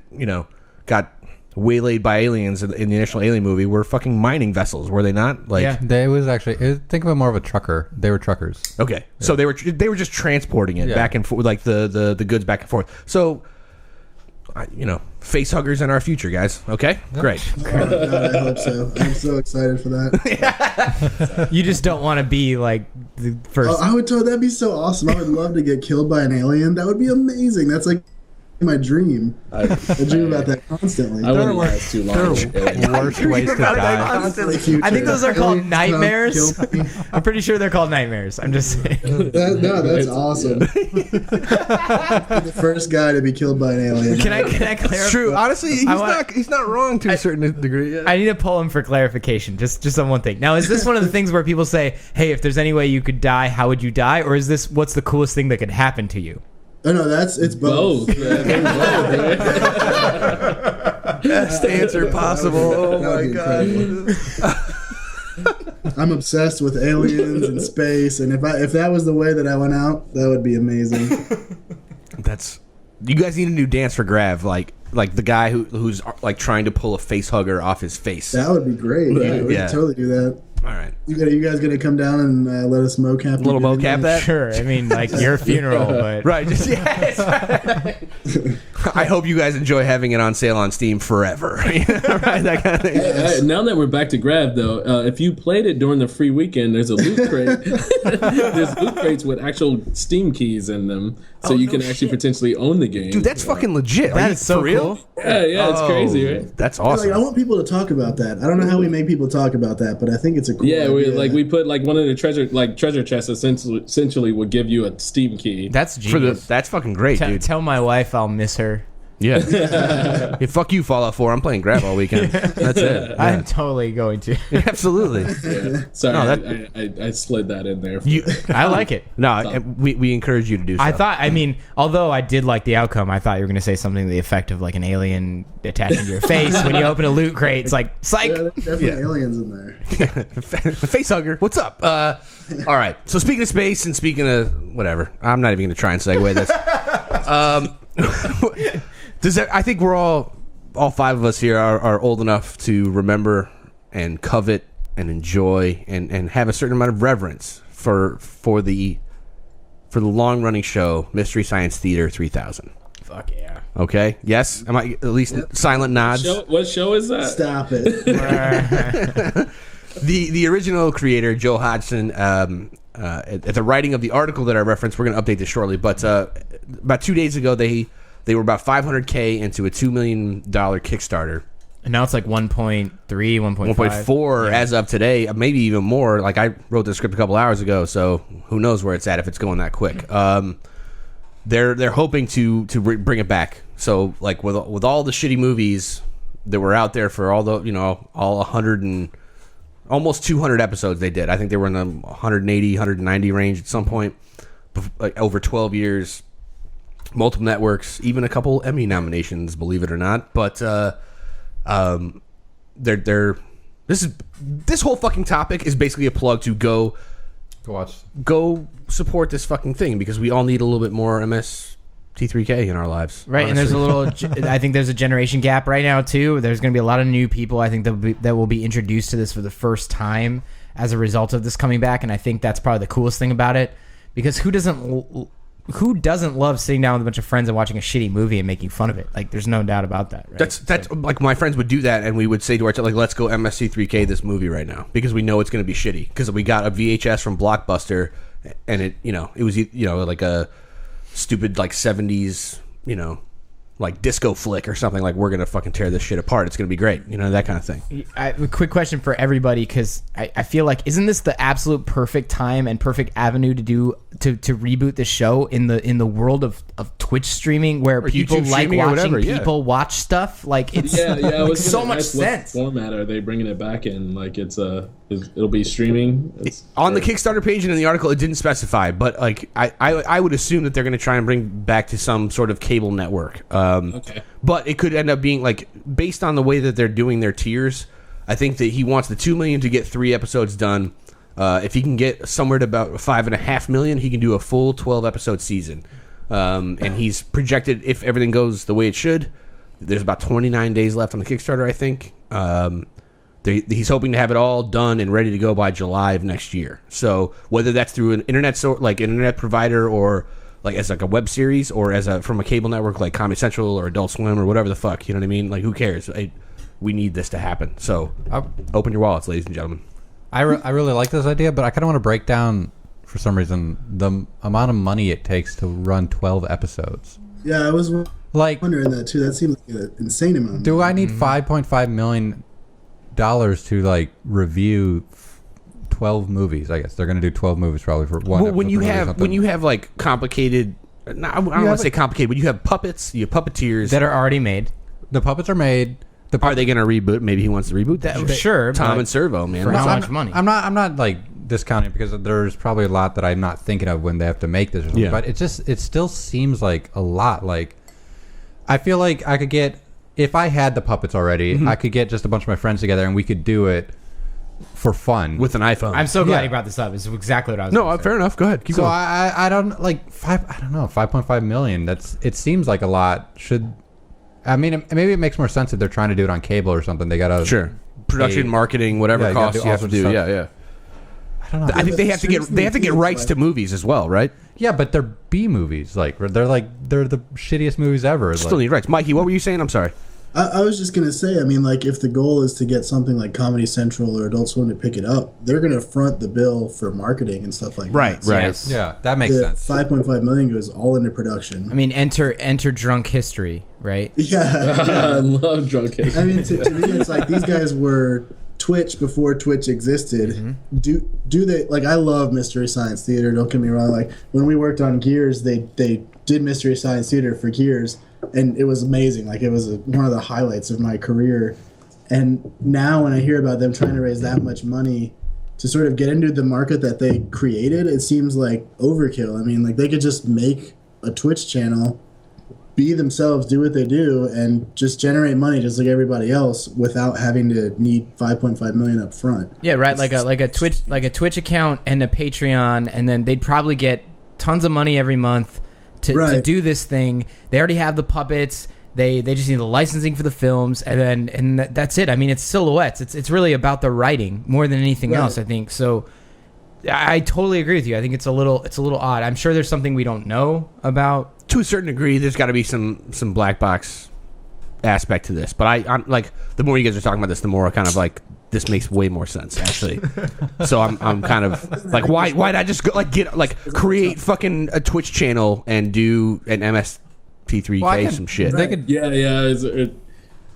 got waylaid by aliens in the initial Alien movie were fucking mining vessels, were they not? Like, yeah, think of it more of a trucker. They were truckers. Okay, so they were just transporting it back and forth, like the goods back and forth. So. Face huggers in our future, guys. Okay, great. God, I hope so. I'm so excited for that. You just don't want to be like the first. That'd be so awesome. I would love to get killed by an alien. That would be amazing. That's like my dream. I dream about that constantly. I wouldn't last too long. Worst ways to die. I think those are called nightmares. I'm pretty sure they're called nightmares. I'm just saying. That's awesome. The first guy to be killed by an alien. Can I clarify? It's true. Honestly, he's not wrong to a certain degree. Yeah. I need to pull him for clarification, just on one thing. Now, is this one of the things where people say, "Hey, if there's any way you could die, how would you die?" Or is this what's the coolest thing that could happen to you? Oh no, it's both. Best answer possible. Oh my god. I'm obsessed with aliens and space, and if that was the way that I went out, that would be amazing. You guys need a new dance for GRAV, like the guy who's like trying to pull a face hugger off his face. That would be great. Yeah, we could totally do that. All right. You guys gonna come down and let us mocap? A little mocap that? Sure. I mean, like your funeral, but right. I hope you guys enjoy having it on sale on Steam forever. Right, that kind of thing. Now that we're back to GRAV, though, if you played it during the free weekend, there's a loot crate. There's loot crates with actual Steam keys in them, so you can actually potentially own the game. Dude, that's fucking legit. That is so real. Cool? Yeah, it's crazy, right? That's awesome. I want people to talk about that. I don't know how we make people talk about that, but I think it's a cool idea. We put like one of the treasure chests essentially would give you a Steam key. That's genius. That's fucking great, dude. Tell my wife I'll miss her. Yeah. Yeah, fuck you, Fallout 4. I'm playing Grav all weekend. That's it. I'm totally going to. Absolutely. Yeah. Sorry, No, I slid that in there. I like it. No, we encourage you to do so. I mean, although I did like the outcome, I thought you were going to say something to the effect of like an alien attaching to your face when you open a loot crate. It's like, psych. Yeah, there's definitely aliens in there. Face hugger. What's up? All right. So speaking of space and speaking of whatever, I'm not even going to try and segue this. I think we're all 5 of us here are old enough to remember and covet and enjoy and have a certain amount of reverence for the long running show Mystery Science Theater 3000. Fuck yeah. Okay. Yes. Am I at least silent nods? What show is that? Stop it. The original creator, Joe Hodgson, at the writing of the article that I referenced, we're going to update this shortly, but about 2 days ago, they were about $500K into a $2 million Kickstarter. And now it's like 1.3, 1.5. 1.4 as of today, maybe even more. Like, I wrote the script a couple hours ago, so who knows where it's at if it's going that quick. They're hoping to bring it back. So, like, with all the shitty movies that were out there for all the, all 100 and almost 200 episodes they did. I think they were in the 180, 190 range at some point, like over 12 years. Multiple networks, even a couple Emmy nominations, believe it or not. But this whole fucking topic is basically a plug to go support this fucking thing, because we all need a little bit more MST3K in our lives. Right, honestly. And there's I think there's a generation gap right now too. There's going to be a lot of new people, I think, that will be introduced to this for the first time as a result of this coming back, and I think that's probably the coolest thing about it, because who doesn't love sitting down with a bunch of friends and watching a shitty movie and making fun of it? Like, there's no doubt about that, right? That's like, my friends would do that, and we would say to each other, like, let's go MST3K this movie right now, because we know it's going to be shitty, because we got a VHS from Blockbuster, and it was like a stupid like 70s like disco flick or something. Like, we're gonna fucking tear this shit apart, it's gonna be great, that kind of thing. A quick question for everybody, because I feel like, isn't this the absolute perfect time and perfect avenue to reboot the show in the world of Twitch streamling, where or people YouTube like streaming or watching whatever, people watch stuff? Like, it's makes so much sense. What format are they bringing it back in? Like, it'll be streaming On the Kickstarter page and in the article, it didn't specify, but like I would assume that they're going to try and bring back to some sort of cable network. Okay. But it could end up being, like, based on the way that they're doing their tiers, I think that he wants the $2 million to get 3 episodes done. If he can get somewhere to about $5.5 million, he can do a full 12-episode season. And he's projected, if everything goes the way it should, there's about 29 days left on the Kickstarter, I think. He's hoping to have it all done and ready to go by July of next year. So whether that's through an internet provider, or like as like a web series, or as from a cable network like Comedy Central or Adult Swim or whatever the fuck, you know what I mean? Like, who cares? We need this to happen. So open your wallets, ladies and gentlemen. I really like this idea, but I kind of want to break down, for some reason, the amount of money it takes to run 12 episodes. Yeah, I was wondering that too. That seems like an insane amount. Do I need $5.5 million to like review 12 movies? I guess they're going to do 12 movies probably for one. Well, when you have like complicated, I don't want to say complicated, but you have puppets, you have puppeteers that are already made. The puppets are made. Are they going to reboot? Maybe he wants to reboot that. Sure, Tom and Servo, man. For how much money? I'm not like discounting, because there's probably a lot that I'm not thinking of when they have to make this or something. Yeah. But it still seems like a lot. Like, I feel like I could get, if I had the puppets already, I could get just a bunch of my friends together and we could do it for fun with an iPhone. I'm so glad you brought this up. It's exactly what I was. No, fair enough. Go ahead. Keep going. I don't like I don't know, 5.5 million. It seems like a lot. Maybe it makes more sense if they're trying to do it on cable or something. They gotta production, marketing, whatever costs you have to do. Yeah. I don't know. I think they have to get rights to movies as well, right? Yeah, but they're B movies. Like, they're the shittiest movies ever. Still need rights. Mikey, what were you saying? I'm sorry. I was just going to say, I mean, like, if the goal is to get something like Comedy Central or Adult Swim to pick it up, they're going to front the bill for marketing and stuff like that. Right. Yes. Yeah, that makes sense. 5.5 million goes all into production. I mean, enter drunk history, right? Yeah. I love drunk history. I mean, to me, it's like these guys were Twitch before Twitch existed. Do they, like, I love Mystery Science Theater, don't get me wrong. Like, when we worked on Gears, they did Mystery Science Theater for Gears. and it was amazing. Like, it was one of the highlights of my career. And now when I hear about them trying to raise that much money to sort of get into the market that they created, it seems like overkill. I mean, like, they could just make a Twitch channel, be themselves, do what they do, and just generate money just like everybody else without having to need 5.5 million up front. Yeah, right. Like a Twitch account and a Patreon, and then they'd probably get tons of money every month to do this thing. They already have the puppets. They just need the licensing for the films, and that's it. I mean, it's silhouettes. It's really about the writing more than anything else, I think. So I totally agree with you. I think it's a little odd. I'm sure there's something we don't know about. To a certain degree, there's got to be some black box aspect to this. But I'm like, the more you guys are talking about this, the more I kind of like, this makes way more sense, actually. So I'm kind of like, why not just go, create fucking a Twitch channel and do an MST3K some shit? They could, it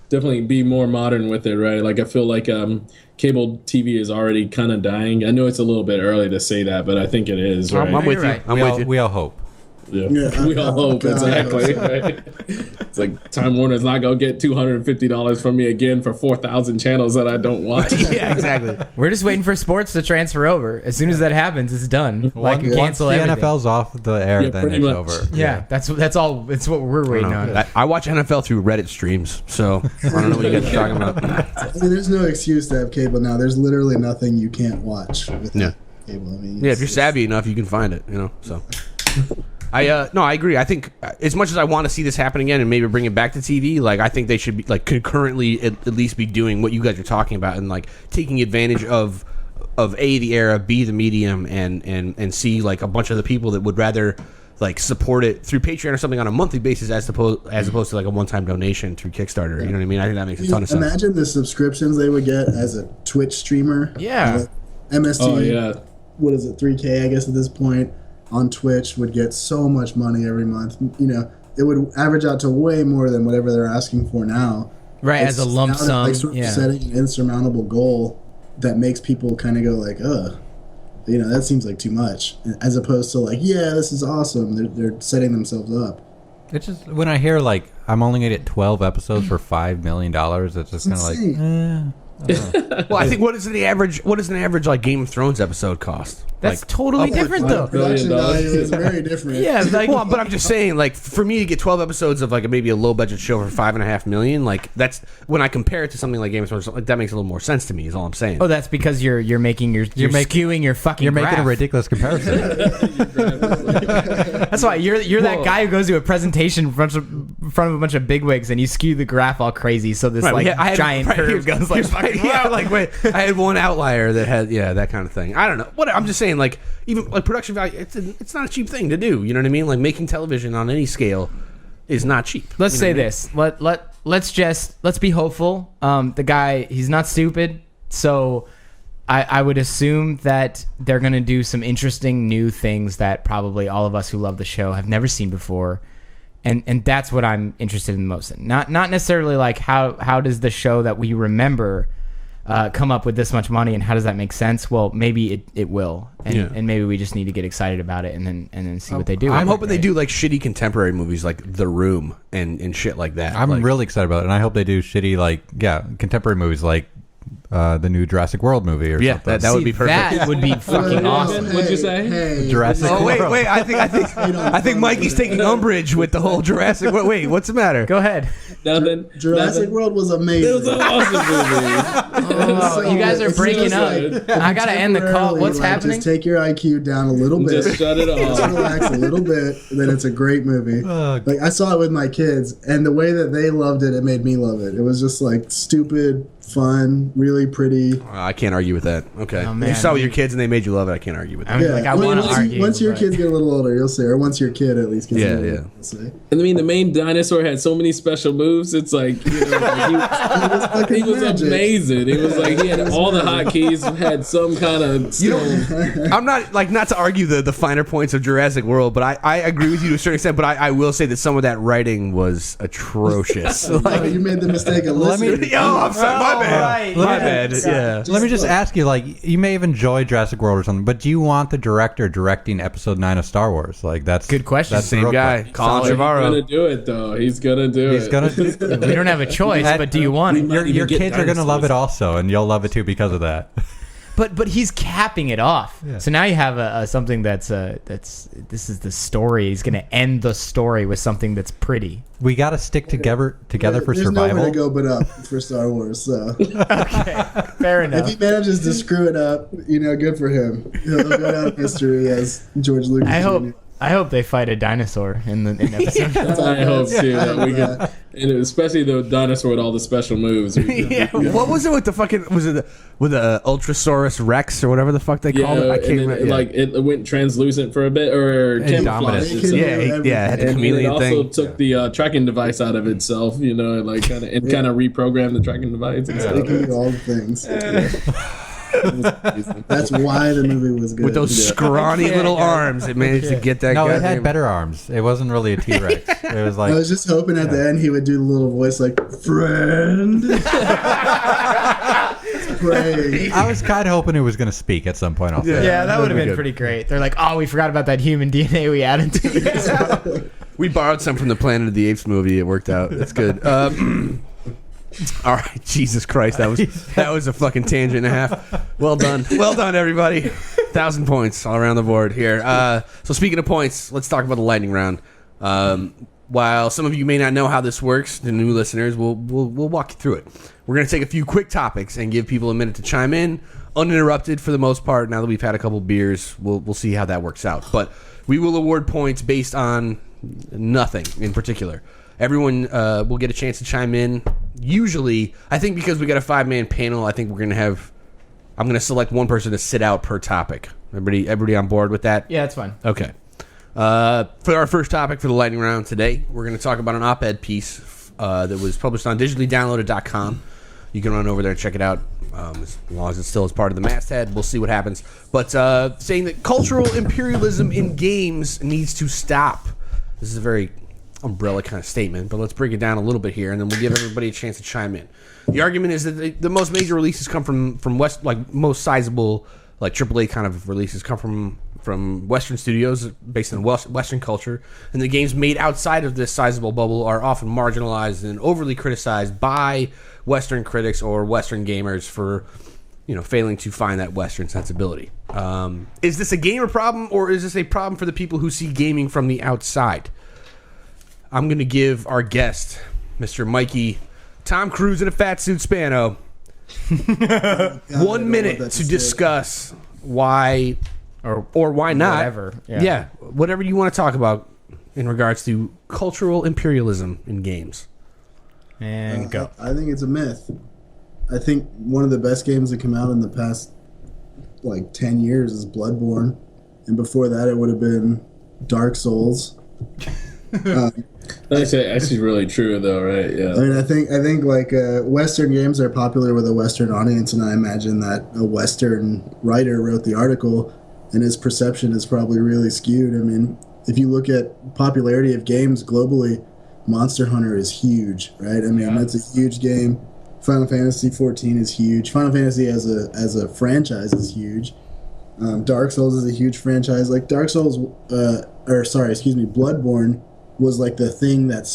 definitely be more modern with it, right? Like, I feel like cable TV is already kind of dying. I know it's a little bit early to say that, but I think it is. Right? I'm with you. Right. I'm with you. We all hope. Yeah, we all hope, exactly. Right? It's like Time Warner's not gonna get $250 from me again for 4,000 channels that I don't watch. Yeah, exactly. We're just waiting for sports to transfer over. As soon as that happens, it's done. Like, Once cancel the everything. NFL's off the air, then pretty it's much. over. Yeah, that's all. It's what we're waiting on. I watch NFL through Reddit streams, so I don't know what you guys are talking about. I mean, there's no excuse to have cable now. There's literally nothing you can't watch with cable. I mean, Yeah, if you're savvy enough, you can find it. So. I agree. I think as much as I want to see this happen again and maybe bring it back to TV, like, I think they should be like concurrently at least be doing what you guys are talking about and like taking advantage of A, the era, B, the medium, and C, like a bunch of the people that would rather like support it through Patreon or something on a monthly basis as opposed to like a one-time donation through Kickstarter. You know what I mean? I think that makes a ton of sense. Imagine the subscriptions they would get as a Twitch streamer. Yeah. MST. Oh yeah. What is it? 3K, I guess, at this point. On Twitch would get so much money every month. You know, it would average out to way more than whatever they're asking for now. Right, as a lump now sum. Like, sort of setting an insurmountable goal that makes people kind of go like, you know, that seems like too much. As opposed to like, yeah, this is awesome. They're setting themselves up. It's just, when I hear like, I'm only going to get 12 episodes for $5 million, it's just kind of like, Well, I think what is an average like Game of Thrones episode cost? That's like, totally different, though. Production value is very different. Yeah, like, well, but I'm just saying, like, for me to get 12 episodes of like maybe a low budget show for $5.5 million, like, that's when I compare it to something like Game of Thrones, like, that makes a little more sense to me. Is all I'm saying. oh, that's because you're skewing your fucking. you're making a graph. ridiculous comparison. That's why you're that guy who goes to a presentation in front of a bunch of bigwigs and you skew the graph all crazy, so this giant curve goes like fucking like wait, I had one outlier that had that kind of thing. I don't know. What I'm just saying, like, even like production value, it's not a cheap thing to do. You know what I mean? Like, making television on any scale is not cheap. Let's say this. Let's be hopeful. The guy, he's not stupid, so I would assume that they're gonna do some interesting new things that probably all of us who love the show have never seen before. And that's what I'm interested in most. Not necessarily like how does the show that we remember come up with this much money, and how does that make sense? Well, maybe it will, and maybe we just need to get excited about it and then see what they do. I'm hoping they do like shitty contemporary movies like The Room and shit like that. I'm really excited about it, and I hope they do shitty contemporary movies like the new Jurassic World movie or something. That would be perfect. That would be fucking awesome. What'd you say? Hey, Jurassic Oh World. wait! I think Mikey's taking umbrage with the whole Jurassic. Wait, what's the matter? Go ahead. Jurassic World was amazing. It was an awesome movie. Oh, you guys are breaking up. I gotta end the call. What's happening? Just take your IQ down a little bit. Just shut it off. Just relax a little bit, then it's a great movie. Like, I saw it with my kids, and the way that they loved it, it made me love it. It was just like stupid, fun, really pretty. I can't argue with that. Okay, Oh, man. you saw it with your kids and they made you love it. I can't argue with that. I mean, I want to argue. Once your but- kids get a little older, you'll say, or once your kid at least gets Yeah, a little yeah. older, you'll say. And I mean, the main dinosaur had so many special moves. It's like, you know, like he was magic. amazing. It was like he had all the hotkeys, had some kind of. I'm not to argue the finer points of Jurassic World, but I agree with you to a certain extent. But I will say that some of that writing was atrocious. You made the mistake of listening. Yo, I'm sorry. My right. My bad. Yeah. Let me just ask you, like, you may have enjoyed Jurassic World or something, but do you want the director directing Episode 9 of Star Wars? Like, that's Good question. That's the Same real guy, question. Colin He's Trevorrow. gonna do it though. He's gonna do He's it. gonna. We don't have a choice, but do you want it? Your kids are gonna love it also, and you'll love it too because of that. But he's capping it off. So now you have a something that's this is the story. He's going to end the story with something that's pretty. We got to stick together for There's survival. nowhere to go but up for Star Wars. So Fair if enough. he manages to screw it up, good for him. He'll go down in history as George Lucas. I hope they fight a dinosaur in episode. That's what I hope too. That we could, and especially the dinosaur with all the special moves. Yeah. What was it with the fucking? Was it with the Ultrasaurus Rex or whatever the fuck they called it? I can't remember. Like it went translucent for a bit, or camouflage. Indominus. Yeah, had the And it chameleon also thing. took the tracking device out of itself, and like kind of reprogrammed the tracking device. And They stuff. can do all the things. That's why the movie was good. With those scrawny little arms, it managed to get that. No, it goddamn- had better arms. It wasn't really a T-Rex. It was I like was just hoping at the end he would do the little voice like friend. Praying. I was kind of hoping it was going to speak at some point. Also. Yeah, that would have been good. pretty great. They're like, oh, we forgot about that human DNA we added to it. We borrowed some from the Planet of the Apes movie. It worked out. That's good. All right, Jesus Christ, that was a fucking tangent and a half. Well done, everybody. 1,000 points all around the board here. So speaking of points, let's talk about the lightning round. While some of you may not know how this works, the new listeners, we'll walk you through it. We're going to take a few quick topics and give people a minute to chime in, uninterrupted for the most part. Now that we've had a couple beers, we'll see how that works out. But we will award points based on nothing in particular. Everyone will get a chance to chime in. Usually, I think because we got a 5-man panel, I think I'm going to select one person to sit out per topic. Everybody on board with that? Yeah, that's fine. Okay. For our first topic for the lightning round today, we're going to talk about an op-ed piece that was published on digitallydownloaded.com. You can run over there and check it out. As long as it still is part of the masthead, we'll see what happens. But saying that cultural imperialism in games needs to stop. This is a very umbrella kind of statement, but let's break it down a little bit here, and then we'll give everybody a chance to chime in. The argument is that the most major releases come from West, like most sizable, like AAA kind of releases come from Western studios based on Western culture, and the games made outside of this sizable bubble are often marginalized and overly criticized by Western critics or Western gamers for failing to find that Western sensibility. Is this a gamer problem, or is this a problem for the people who see gaming from the outside? I'm going to give our guest, Mr. Mikey Tom Cruise in a fat suit Spano, 1 minute to discuss why or why not. Whatever. Yeah, whatever you want to talk about in regards to cultural imperialism in games. And go. I think it's a myth. I think one of the best games that come out in the past 10 years is Bloodborne, and before that it would have been Dark Souls. That's actually really true, though, right? Yeah. I mean, I think Western games are popular with a Western audience, and I imagine that a Western writer wrote the article, and his perception is probably really skewed. I mean, if you look at popularity of games globally, Monster Hunter is huge, right? I mean, that's a huge game. Final Fantasy 14 is huge. Final Fantasy as a franchise is huge. Dark Souls is a huge franchise. Like Dark Souls, Bloodborne was like the thing that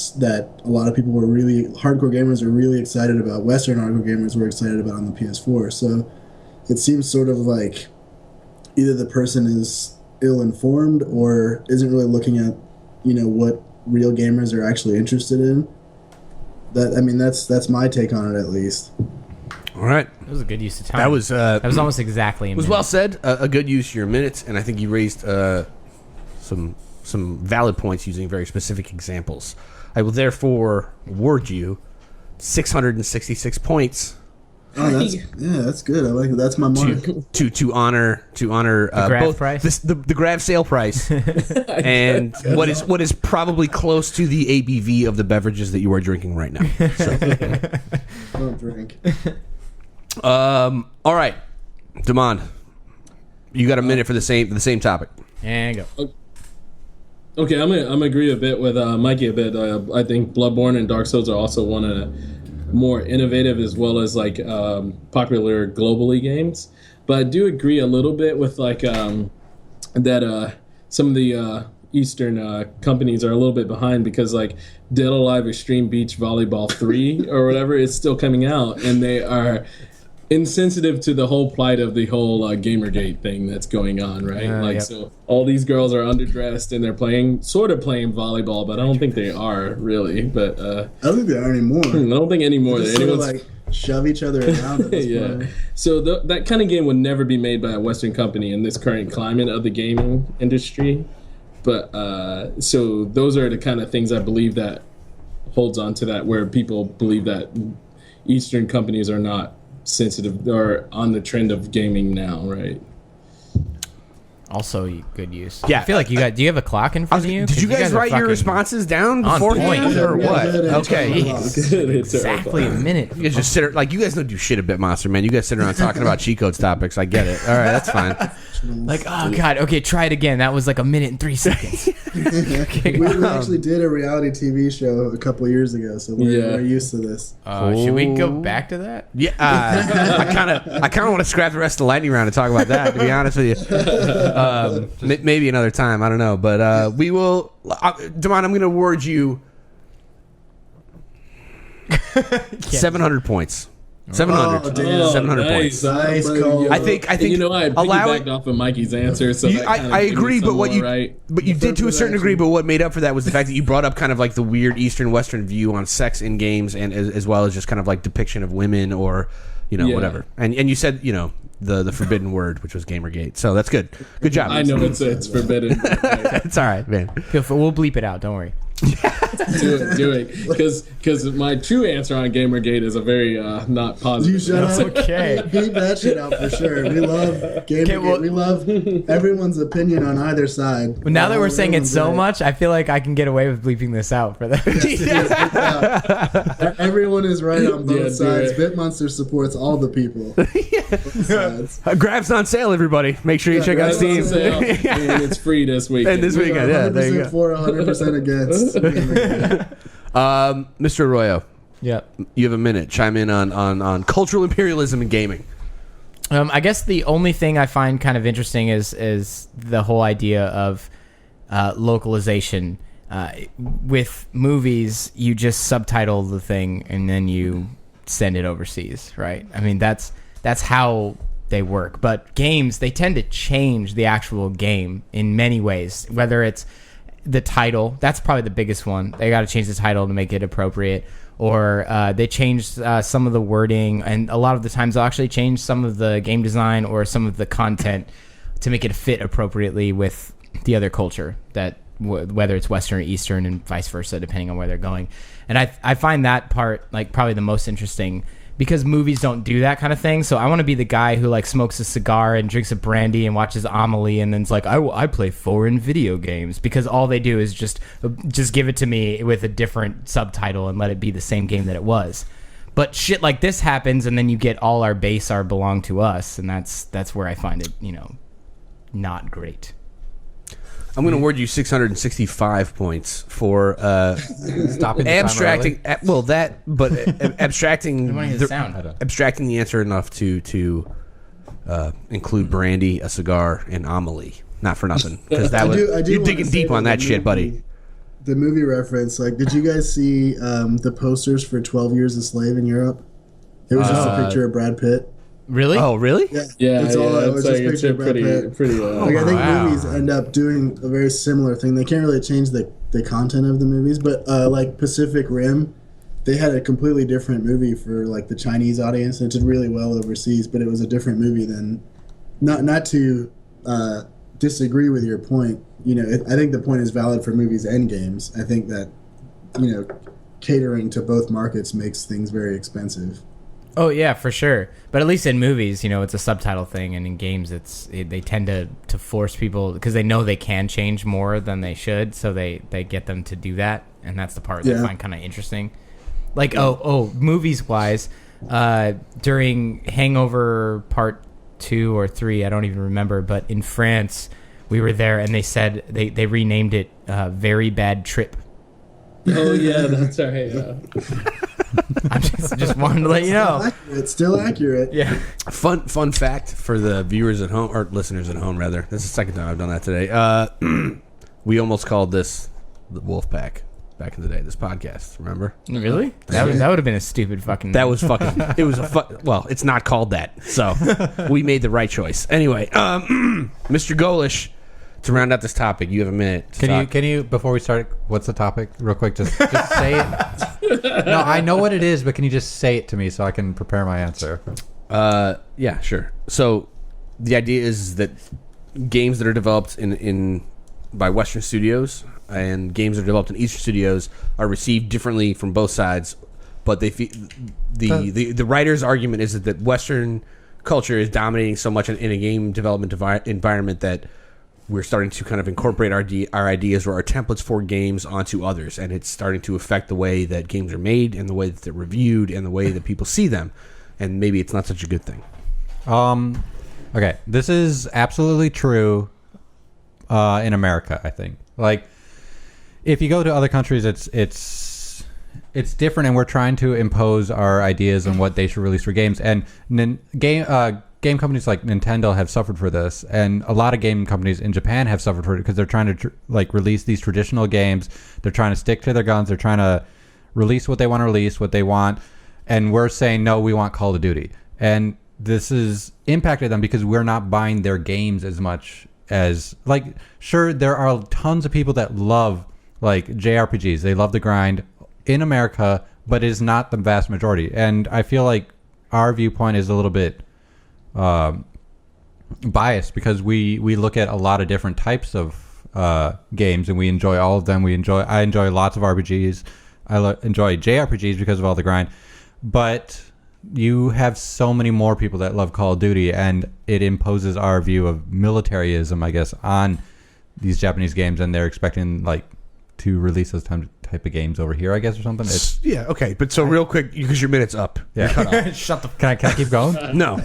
a lot of people were really, hardcore gamers are really excited about. Western hardcore gamers were excited about on the PS4. So it seems sort of like either the person is ill-informed or isn't really looking at, what real gamers are actually interested in. That's my take on it, at least. All right. That was a good use of time. That was almost exactly a was minute. well said. A good use of your minutes, and I think you raised some valid points using very specific examples. I will therefore award you 666 points. Oh, that's good. I like it. That's my mark. to honor GRAV both price? the GRAV sale price and what is probably close to the ABV of the beverages that you are drinking right now. So, Don't drink. all right, Damon, you got a minute for the same topic. And go. Okay, I'm gonna agree a bit with Mikey a bit. I think Bloodborne and Dark Souls are also one of more innovative as well as like popular globally games. But I do agree a little bit with like that some of the Eastern companies are a little bit behind, because like Dead or Alive Extreme Beach Volleyball 3 or whatever is still coming out, and they are insensitive to the whole plight of the whole Gamergate thing that's going on, right? So all these girls are underdressed and they're playing volleyball, but I don't think they are really. But I don't think they are anymore. I don't think anymore. They just sort of like shove each other around at this point. So that kind of game would never be made by a Western company in this current climate of the gaming industry. But so those are the kind of things I believe that holds on to that, where people believe that Eastern companies are not sensitive or on the trend of gaming now, right? Also, good use. Yeah. I feel like you got. Do you have a clock in front of you? Did you guys write your responses down beforehand, point. or what? Okay. Exactly a minute. You guys just sit like you guys don't do shit at BitMonster, man. You guys sit around talking about cheat codes topics. I get it. All right, that's fine. Like, oh god, okay, try it again. That was like a minute and 3 seconds. We actually did a reality TV show a couple years ago, so we're used to this. Should we go back to that? Yeah, I kind of want to scrap the rest of the lightning round and talk about that. To be honest with you, maybe another time. I don't know, but we will. Damon, I'm going to award you 700 points. 700. 700 points. Nice call. I think I piggybacked off of Mikey's answer, so I agree, but what you right. but you did to a certain degree. But what made up for that was the fact that you brought up kind of like the weird Eastern Western view on sex in games, and as well as just kind of like depiction of women or whatever. And you said the forbidden word, which was Gamergate. So that's good. Good job. I know it's forbidden. It's all right, man. We'll bleep it out. Don't worry. do it, because my true answer on Gamergate is a very not positive. You shut up. Okay. Beat that shit out for sure. We love Gamergate. We love everyone's opinion on either side. Well, now that we're saying it so much, I feel like I can get away with bleeping this out for that. Everyone is right on both sides. It. BitMonster supports all the people. Both sides. GRAV's on sale, everybody. Make sure you check out Steam. And it's free this weekend. And this weekend, yeah, there you 100% go. for, 100% against. Mr. Arroyo, Yeah. you have a minute. Chime in on cultural imperialism in gaming. I guess the only thing I find kind of interesting is the whole idea of localization. With movies, you just subtitle the thing and then you send it overseas, right? I mean, that's how they work. But games, they tend to change the actual game in many ways, whether it's the title. That's probably the biggest one. They got to change the title to make it appropriate, or they changed some of the wording, and a lot of the times they'll actually change some of the game design or some of the content to make it fit appropriately with the other culture, that whether it's Western or Eastern and vice versa, depending on where they're going. And I find that part like probably the most interesting, because movies don't do that kind of thing. So I want to be the guy who like smokes a cigar and drinks a brandy and watches Amelie and then's like, I play foreign video games, because all they do is just give it to me with a different subtitle and let it be the same game that it was. But shit like this happens, and then you get all our base are belong to us, and that's where I find it, not great. I'm going to award you 665 points for Stopping abstracting. Abstracting abstracting the answer enough to include brandy, a cigar, and Amelie. Not for nothing, because you're digging deep on that shit, buddy. The movie reference, like, did you guys see the posters for 12 Years a Slave in Europe? It was just a picture of Brad Pitt. Really? Oh, really? Yeah, it's just like, a picture of Brad Pitt. pretty. Like, I think movies end up doing a very similar thing. They can't really change the content of the movies, but like Pacific Rim, they had a completely different movie for like the Chinese audience, and it did really well overseas. But it was a different movie than. Not to disagree with your point. I think the point is valid for movies and games. I think that catering to both markets makes things very expensive. Oh yeah, for sure. But at least in movies, it's a subtitle thing, and in games, they tend to force people, because they know they can change more than they should, so they get them to do that, and that's the part that I find kind of interesting. Like movies wise, during Hangover Part 2 or 3, I don't even remember, but in France, we were there, and they said they renamed it Very Bad Trip. Oh yeah, that's right. I just wanted to let you know. It's still accurate. Yeah. Fun fact for the viewers at home, or listeners at home rather. This is the second time I've done that today. We almost called this the Wolf Pack back in the day. This podcast, remember? Really? That would have been a stupid fucking. That was fucking. It was well, it's not called that, so we made the right choice. Anyway, Mr. Golish, to round out this topic, you have a minute. Can you before we start? What's the topic, real quick? Just say it. No, I know what it is, but can you just say it to me so I can prepare my answer? Yeah, sure. So the idea is that games that are developed by Western studios and games that are developed in Eastern studios are received differently from both sides, but the writer's argument is that Western culture is dominating so much in a game development environment that we're starting to kind of incorporate our ideas or our templates for games onto others, and it's starting to affect the way that games are made and the way that they're reviewed and the way that people see them, and maybe it's not such a good thing. Okay, this is absolutely true in America, I think. Like, if you go to other countries, it's different, and we're trying to impose our ideas on what they should release for games. And game companies like Nintendo have suffered for this, and a lot of game companies in Japan have suffered for it because they're trying to release these traditional games. They're trying to stick to their guns. They're trying to release what they want to release, what they want, and we're saying no, we want Call of Duty. And this has impacted them because we're not buying their games as much as, like, sure, there are tons of people that love like JRPGs. They love the grind in America, but it is not the vast majority. And I feel like our viewpoint is a little bit biased because we look at a lot of different types of games, and we enjoy all of them. I enjoy lots of RPGs. I enjoy JRPGs because of all the grind, but you have so many more people that love Call of Duty, and it imposes our view of militarism, I guess, on these Japanese games, and they're expecting like to release those type of games over here, I guess, or something. Yeah, okay, but so real quick, because your minute's up. Yeah. Shut the. Can I keep going? No,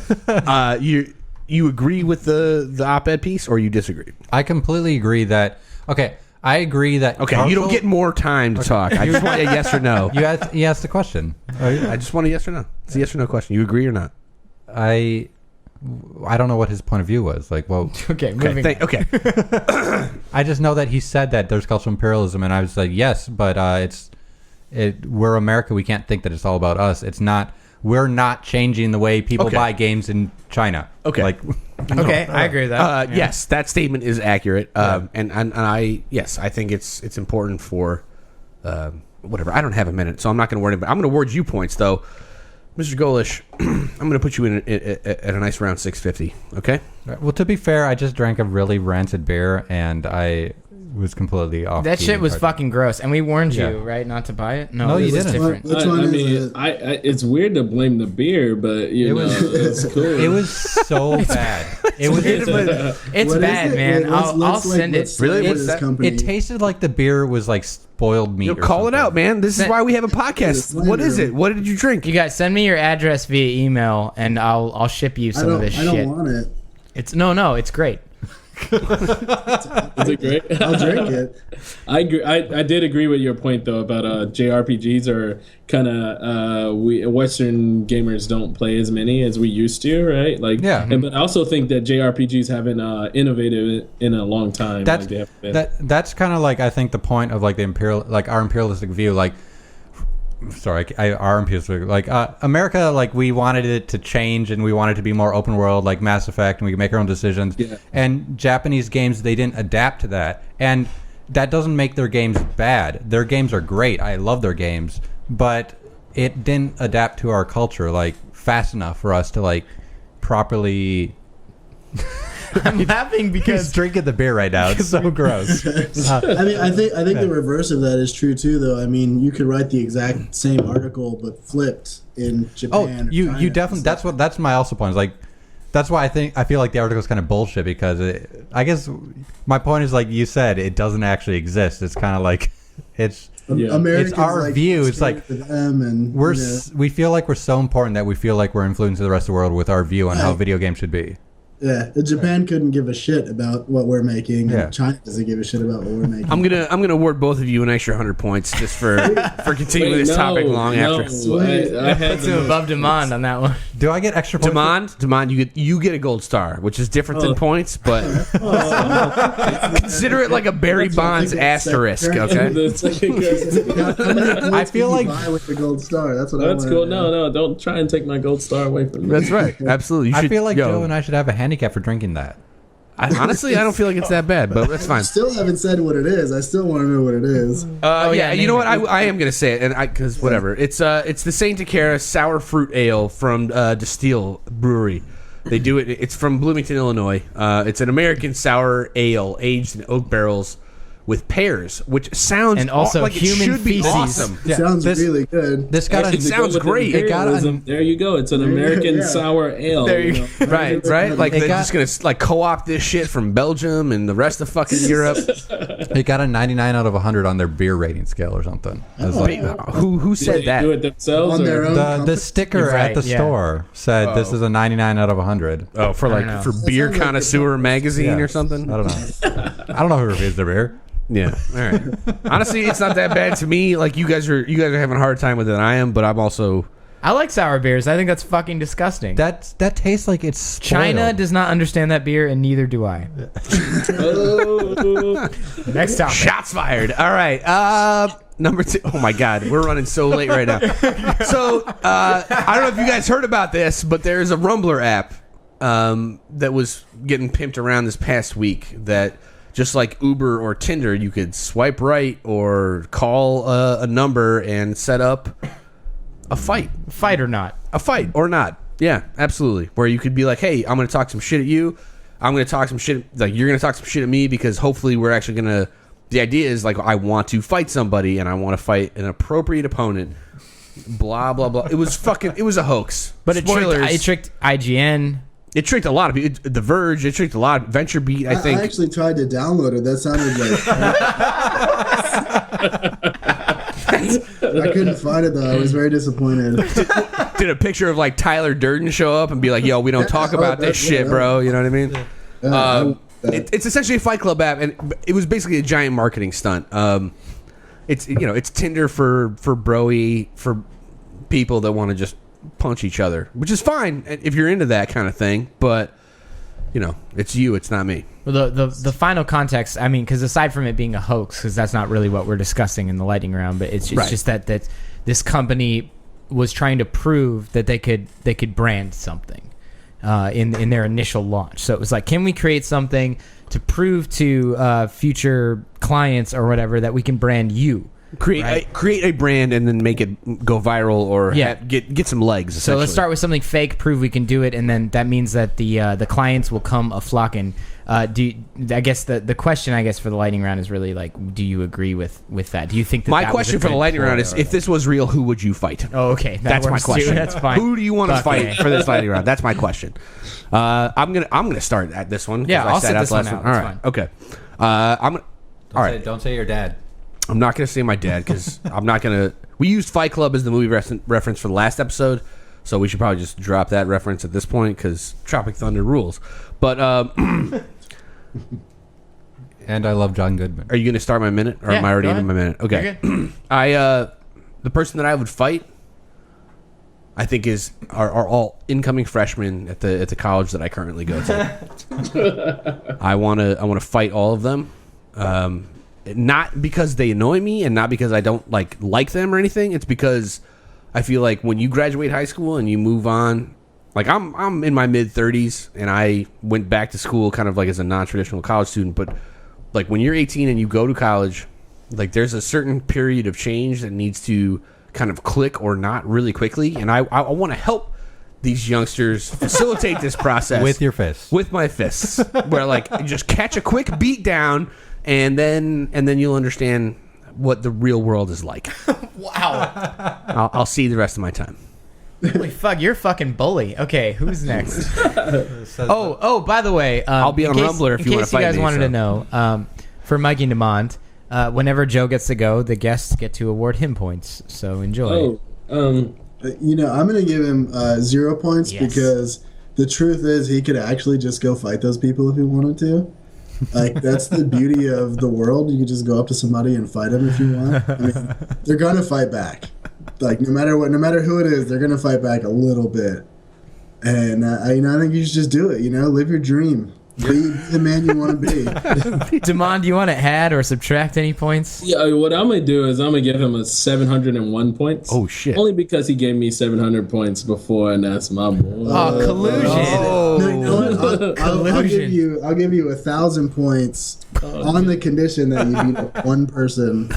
you agree with the op-ed piece, or you disagree? I completely agree that. Okay, I agree that. Okay, you don't get more time to talk. I just want a yes or no. You asked the question. I just want a yes or no. It's a yes or no question. You agree or not? I don't know what his point of view was. Like, well, okay, moving on. Okay. I just know that he said that there's cultural imperialism, and I was like, yes, but we're America. We can't think that it's all about us. It's not. We're not changing the way people buy games in China. Okay. Okay, I agree with that. Yes, that statement is accurate. And I think it's important for whatever. I don't have a minute, so I'm not going to worry about it. I'm going to award you points, though. Mr. Golish, I'm going to put you in at a nice round 650, okay? Well, to be fair, I just drank a really rancid beer, and I was completely off. That shit was fucking gross, and we warned you, right, not to buy it? No, you was didn't. different. It's weird to blame the beer, but it's cool. It was so bad. It's bad, man. I'll send it. Really? It tasted like the beer was like spoiled meat. Call it out, man. This is why we have a podcast. What is it? What did you drink? You guys send me your address via email, and I'll ship you some of this shit. I don't want it. It's great. Is it great? I'll drink it. I agree. I did agree with your point though about JRPGs are kind of we Western gamers don't play as many as we used to, right? Like, yeah. But I also think that JRPGs haven't innovated in a long time. That's kind of like, I think, the point of like our imperialistic view, like. Sorry, our imperialistic, like America, like we wanted it to change and we wanted it to be more open world, like Mass Effect, and we could make our own decisions. Yeah. And Japanese games, they didn't adapt to that, and that doesn't make their games bad. Their games are great. I love their games, but it didn't adapt to our culture like fast enough for us to like properly. I'm laughing because he's drinking the beer right now. It's so gross. I think the reverse of that is true too, though. I mean, you could write the exact same article but flipped in Japan. Oh, you definitely. That's my also point. Is like, that's why I feel like the article is kind of bullshit because I guess my point is, like you said, it doesn't actually exist. It's kind of like it's. Yeah. It's our like, view. It's like them and, we feel like we're so important that we feel like we're influencing the rest of the world with our view on how video games should be. Yeah, Japan couldn't give a shit about what we're making, Yeah. and China doesn't give a shit about what we're making. I'm gonna award both of you an extra 100 points just for continuing this topic long after. I had Puts him above Demand on that one. Do I get extra points? Demand, you get a gold star, which is different than points, but consider it like a Barry Bonds asterisk. Okay. I feel like with the gold star. That's what I That's want. cool. No, don't try and take my gold star away from me. That's right. Absolutely. You I should- feel like yo, Joe and I should have a handicap for drinking that. honestly, I don't feel like it's that bad, but that's fine. Still haven't said what it is. I still want to know what it is. Yeah, you name know what? it. I am gonna say it, and because whatever. It's the Saint Cara sour fruit ale from Distill Brewery. They do it. It's from Bloomington, Illinois. It's an American sour ale aged in oak barrels with pears, which sounds And also like human it should be feces. awesome. It sounds really good. This got It sounds great. It got Imperialism. There you go. It's an American Yeah. sour ale. There you know. Right. Like It they're got- just gonna like co-opt this shit from Belgium and the rest of fucking Europe. It got a 99 out of 100 on their beer rating scale or something. It was like, Who Did said they that? do it themselves? On their or- own. the company? sticker You're at right, the yeah. store said this is a 99 out of 100. Oh, for like know. for Beer sounds like Connoisseur it's- magazine Yeah. or something. I don't know. I don't know who reviews their beer. Yeah. All right. Honestly, it's not that bad to me. Like you guys are having a hard time with it than I am, but I'm also I like sour beers. I think that's fucking disgusting. That tastes like it's spoiled. China does not understand that beer, and neither do I. Oh. Next topic. shots fired. All right. Number 2. Oh my God, we're running so late right now. So I don't know if you guys heard about this, but there's a Rumblr app that was getting pimped around this past week that. Just like Uber or Tinder, you could swipe right or call a number and set up a fight. Fight or not. A fight or not. Yeah, absolutely. Where you could be like, hey, I'm going to talk some shit at you. I'm going to talk some shit. Like, you're going to talk some shit at me because hopefully we're actually going to. The idea is like, I want to fight somebody and I want to fight an appropriate opponent. Blah, blah, blah. It was a hoax. But Spoilers. it tricked IGN. It tricked a lot of people. The Verge. It tricked a lot. Venture Beat. I think. I actually tried to download it. That sounded like. I couldn't find it though. I was very disappointed. Did a picture of like Tyler Durden show up and be like, "Yo, we don't talk about this shit, bro." You know what I mean? It's essentially a Fight Club app, and it was basically a giant marketing stunt. It's Tinder for broy for people that want to just punch each other, which is fine if you're into that kind of thing. But it's you, it's not me. Well, the final context, I mean, because aside from it being a hoax, because that's not really what we're discussing in the lightning round, but it's Right. just that this company was trying to prove that they could brand something in their initial launch. So it was like, can we create something to prove to future clients or whatever that we can brand you? Create a brand and then make it go viral or get some legs. So let's start with something fake, prove we can do it, and then that means that the clients will come a flocking. I guess the question for the lightning round is really like, do you agree with that? Do you think that My that was question a for the good lightning round is, ploy or- if this was real, who would you fight? Oh, okay. That's my works too. question. That's fine. Who do you want to Fuck fight yeah. for this lightning round? That's my question. I'm gonna start at this one. 'cause Yeah, I I'll sat sit out this the last one out. All That's right. fine. Okay. I'm gonna. All right. Don't say your dad. I'm not gonna say my dad because I'm not gonna. We used Fight Club as the movie reference for the last episode, so we should probably just drop that reference at this point because Tropic Thunder rules. But And I love John Goodman. are you gonna start my minute, or Yeah, am I already go in my minute? Okay. You're The person that I would fight, I think are all incoming freshmen at the college that I currently go to. I want to fight all of them, not because they annoy me and not because I don't like them or anything. It's because I feel like when you graduate high school and you move on, like I'm in my mid 30s and I went back to school kind of like as a non-traditional college student, but like when you're 18 and you go to college, like there's a certain period of change that needs to kind of click or not really quickly, and I want to help these youngsters facilitate this process With your fists. with my fists, where like you just catch a quick beat down, and then you'll understand what the real world is like. Wow. I'll see the rest of my time. Holy fuck, you're a fucking bully. Okay, who's next? By the way, I'll be on Rumblr if you wanna in case you fight guys me, wanted so. to know, for Mikey and Demond, whenever Joe gets to go, the guests get to award him points. So enjoy. I'm going to give him 0 points Yes. because the truth is he could actually just go fight those people if he wanted to. Like, that's the beauty of the world. You could just go up to somebody and fight them if you want. I mean, they're gonna fight back. Like, no matter who it is, they're gonna fight back a little bit. And I think you should just do it. Live your dream. Be the man you want to be. Damon, do you want to add or subtract any points? Yeah, what I'm gonna do is I'm gonna give him a 701 points. Oh shit! Only because he gave me 700 points before, and that's my boy. Oh, collusion! No, you know what? I'll give Collusion. you 1,000 points on the condition that you beat one person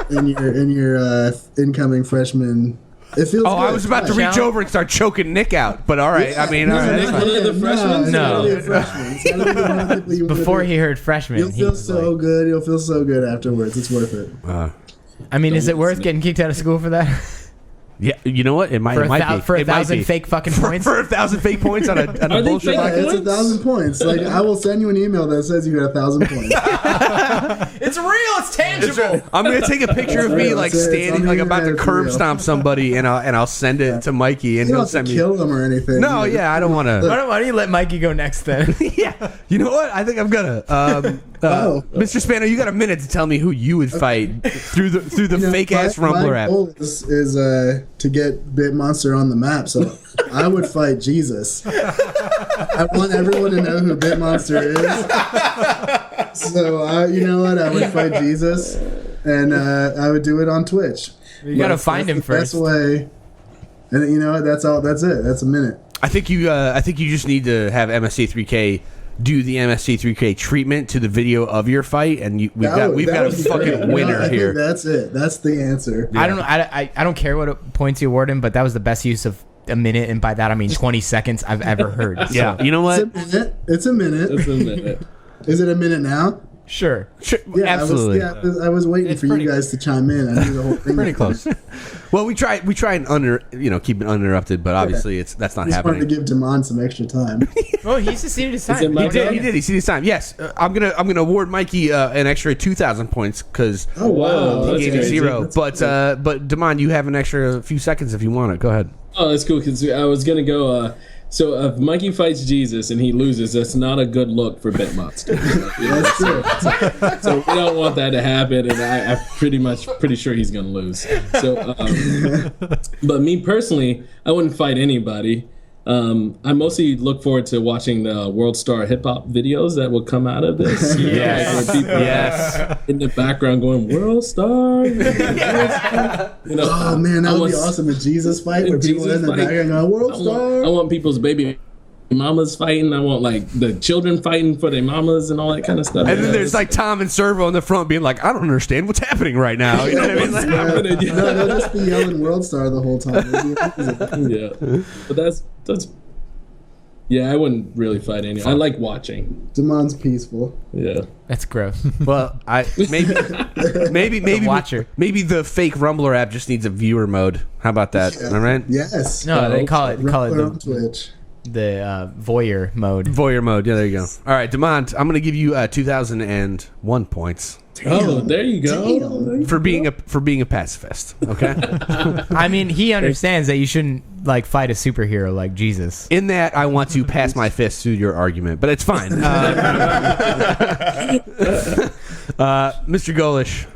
in your incoming freshman. It feels. Oh, good. I was about to reach over and start choking Nick out, but all right. Yeah, I mean, all right. Nick, one of the freshmen? No. It's gotta be one of the people you wanna Before be. he heard freshman, You'll he feel was so like, good. You'll feel so good afterwards. It's worth it. I mean, is it worth getting kicked out of school for that? Yeah, you know what? It might, For it might be. for a It might thousand be. fake fucking points? For 1,000 fake points on a Are they bullshit fake? Yeah, podcast? it's 1,000 points. Like, I will send you an email that says you got 1,000 points. It's real. It's tangible. I'm gonna take a picture of me like It's standing on like the about to internet, curb it's real. stomp somebody, and I'll send it to Mikey, and You he'll don't have send to me. kill them or anything. No, yeah, I don't want to. Why don't you let Mikey go next then? Yeah, you know what? I think I'm gonna. Mr. Spano, you got a minute to tell me who you would fight through the fake ass Rumblr my app. goal is to get BitMonster on the map, so I would fight Jesus. I want everyone to know who BitMonster is. So, you know what? I would fight Jesus, and I would do it on Twitch. You gotta find him first. That's the way. And you know what? That's all. That's it. That's a minute. I think you just need to have MSC3K do the MSC3K treatment to the video of your fight, and we've got a fucking winner I here. think that's it. That's the answer. I don't know. I don't care what points you award him, but that was the best use of a minute, and by that I mean 20 seconds I've ever heard. Yeah, you know what? It's a minute. That's a minute. Is it a minute now? Sure. Yeah, absolutely. I was waiting It's for pretty- you guys to chime in. I knew the whole thing. Pretty close. Well, we try and keep it uninterrupted, but obviously that's not I just wanted happening. to give Damon some extra time. Oh, he's just needed his Is it time. my He did. turn? He did. He seen his time. Yes, I'm gonna award Mikey an extra 2,000 points because Oh wow, That's he gave me crazy. 0. But Damon, you have an extra few seconds if you want it. Go ahead. Oh, that's cool because I was gonna go. So if Mikey fights Jesus and he loses, that's not a good look for BitMonster. That's true. So we don't want that to happen, and I'm pretty sure he's gonna lose. So, but me personally, I wouldn't fight anybody. I mostly look forward to watching the World Star hip hop videos that will come out of this. Yes. Where people Yes. in the background going World Star. Oh man, that would be awesome. A Jesus fight where people Jesus in the fight. background going World I Star. want people's baby mamas fighting. I want like the children fighting for their mamas and all that kind of stuff. And then there's like Tom and Servo in the front being like, I don't understand what's happening right now. You know what I mean? Like, No, they'll just be yelling World Star the whole time. It'd be amazing. yeah, but that's yeah. I wouldn't really fight any. I like watching. Damon's peaceful. Yeah. That's gross. well, maybe watcher. maybe the fake Rumblr app just needs a viewer mode. How about that? All right. Yes. No, they call it Rumblr on the Twitch. voyeur mode. Voyeur mode. Yeah, there you go. All right, Demont, I'm gonna give you 2,001 points Oh, there you go. for being a pacifist. Okay. I mean, he understands that you shouldn't like fight a superhero like Jesus. In that, I want to pass my fist through your argument, but it's fine. Mr. Golish,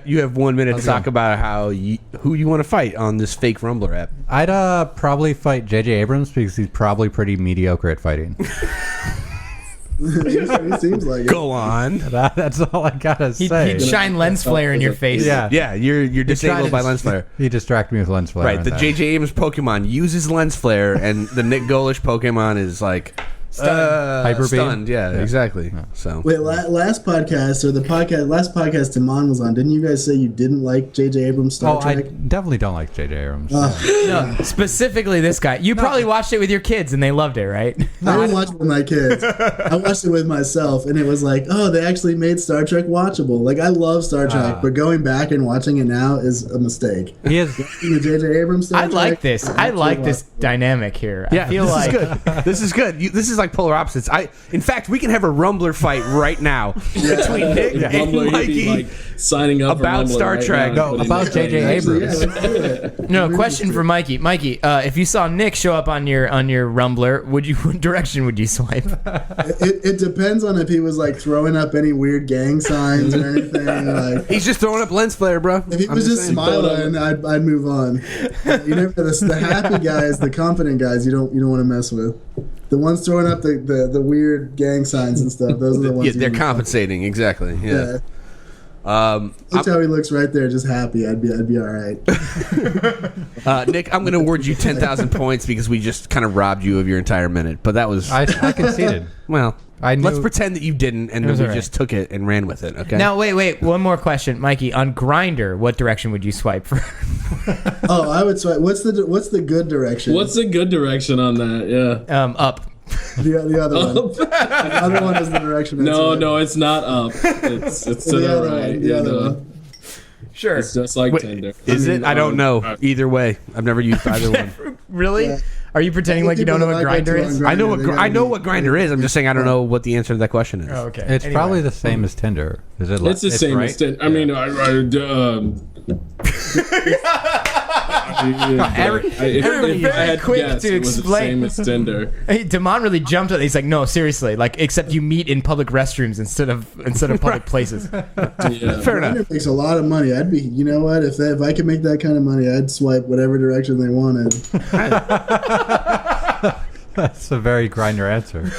you have 1 minute to talk about who you want to fight on this fake Rumblr app. I'd probably fight J.J. Abrams because he's probably pretty mediocre at fighting. It seems like it. Go on. That's all I gotta say. He'd shine lens flare in your face. Yeah. Yeah, you're disabled by lens flare. He distracted me with lens flare. Right, and the that. J.J. Abrams Pokemon uses lens flare, and the Nick Golish Pokemon is like Hyper beam? stunned. Yeah, exactly. So Wait, last podcast, Damon was on. Didn't you guys say you didn't like J.J. Abrams' Star Oh, I Trek? definitely don't like J.J. Abrams. No, specifically this guy. You probably watched it with your kids and they loved it, right? I didn't watch it with my kids. I watched it with myself, and it was like, oh, they actually made Star Trek watchable. Like, I love Star Trek, but going back and watching it now is a mistake. He is. The J.J. Abrams Star I Trek, like this. I like this dynamic here. yeah, I feel this like is good. This is good. This is like like polar opposites. In fact, we can have a Rumbler fight right now between Nick and Rumbler, Mikey he'd be, like, signing up about for Rumbler Star right Trek. now, No, but about he's J.J. like, Abrams. No, question for Mikey. Mikey, if you saw Nick show up on your Rumbler, what direction would you swipe? It depends on if he was like throwing up any weird gang signs or anything. Like, He's just throwing up lens flare, bro. if he was just smiling, I'd move on. You know, the happy guys, the confident guys, you don't want to mess with. The ones throwing up the weird gang signs and stuff. Those are the ones. Yeah, they're compensating exactly. Yeah. Look how he looks right there, just happy. I'd be all right. Nick, I'm going to award you 10,000 points because we just kind of robbed you of your entire minute. But that was I conceded. well. I knew- Let's pretend that you didn't, and then was we all right. just took it and ran with it. Okay. Now, wait. One more question, Mikey. On Grindr, what direction would you swipe for? Oh, I would swipe. What's the good direction? What's the good direction on that? Yeah. Up. the other one? The other one is the direction. No, it's not up. It's to The the other right. one, the Yeah, other no. one. Sure. It's just like Wait, Tinder. Is it? I don't know. Either way, I've never used either one. Really? Yeah. Are you pretending like you don't know what Grindr is? I know what Grindr is. I'm just saying I don't know what the answer to that question is. Oh, okay. It's Anyway. probably the same as Tinder. Is it? It's the same right? as Tinder. I mean, Everybody if I had very quick guess, to it was explain. the same as Tinder. Hey, Damon really jumped at it. He's like, no, seriously. Like, except you meet in public restrooms instead of public places. Yeah. Fair enough. Grindr makes a lot of money. I'd be, you know what? If I could make that kind of money, I'd swipe whatever direction they wanted. That's a very Grinder answer.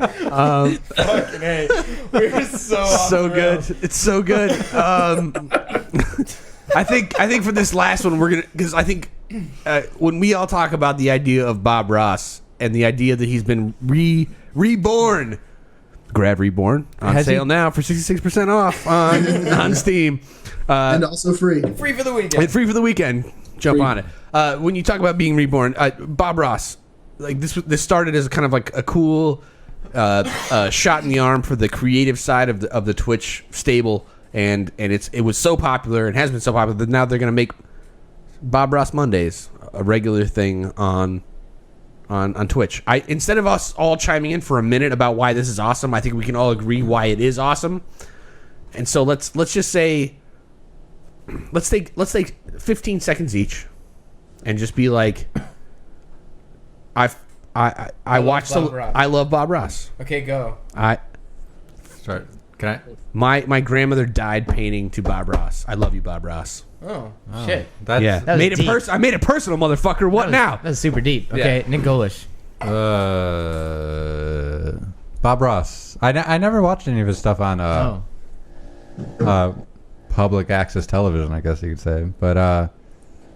Fucking hey. We're so So good. It's so good. I think for this last one we're gonna, because I think when we all talk about the idea of Bob Ross and the idea that he's been reborn, GRAV Reborn on Has sale he? now for 66% off on Steam And also free. free for the weekend. and free for the weekend. Jump on it. When you talk about being reborn, Bob Ross, like this started as kind of like a cool shot in the arm for the creative side of the Twitch stable, and it was so popular and has been so popular that now they're going to make Bob Ross Mondays a regular thing on Twitch. Instead of us all chiming in for a minute about why this is awesome, I think we can all agree why it is awesome. And so let's just say let's take 15 seconds each and just be like, I watched Bob Ross. I love Bob Ross. Okay, go. Sorry. Can I? My grandmother died painting to Bob Ross. I love you, Bob Ross. Oh, shit. That's, Yeah, That was made it deep. I made it personal, motherfucker. What now? That's super deep. Okay, Nick Golish. Bob Ross. I never watched any of his stuff on public access television, I guess you could say. But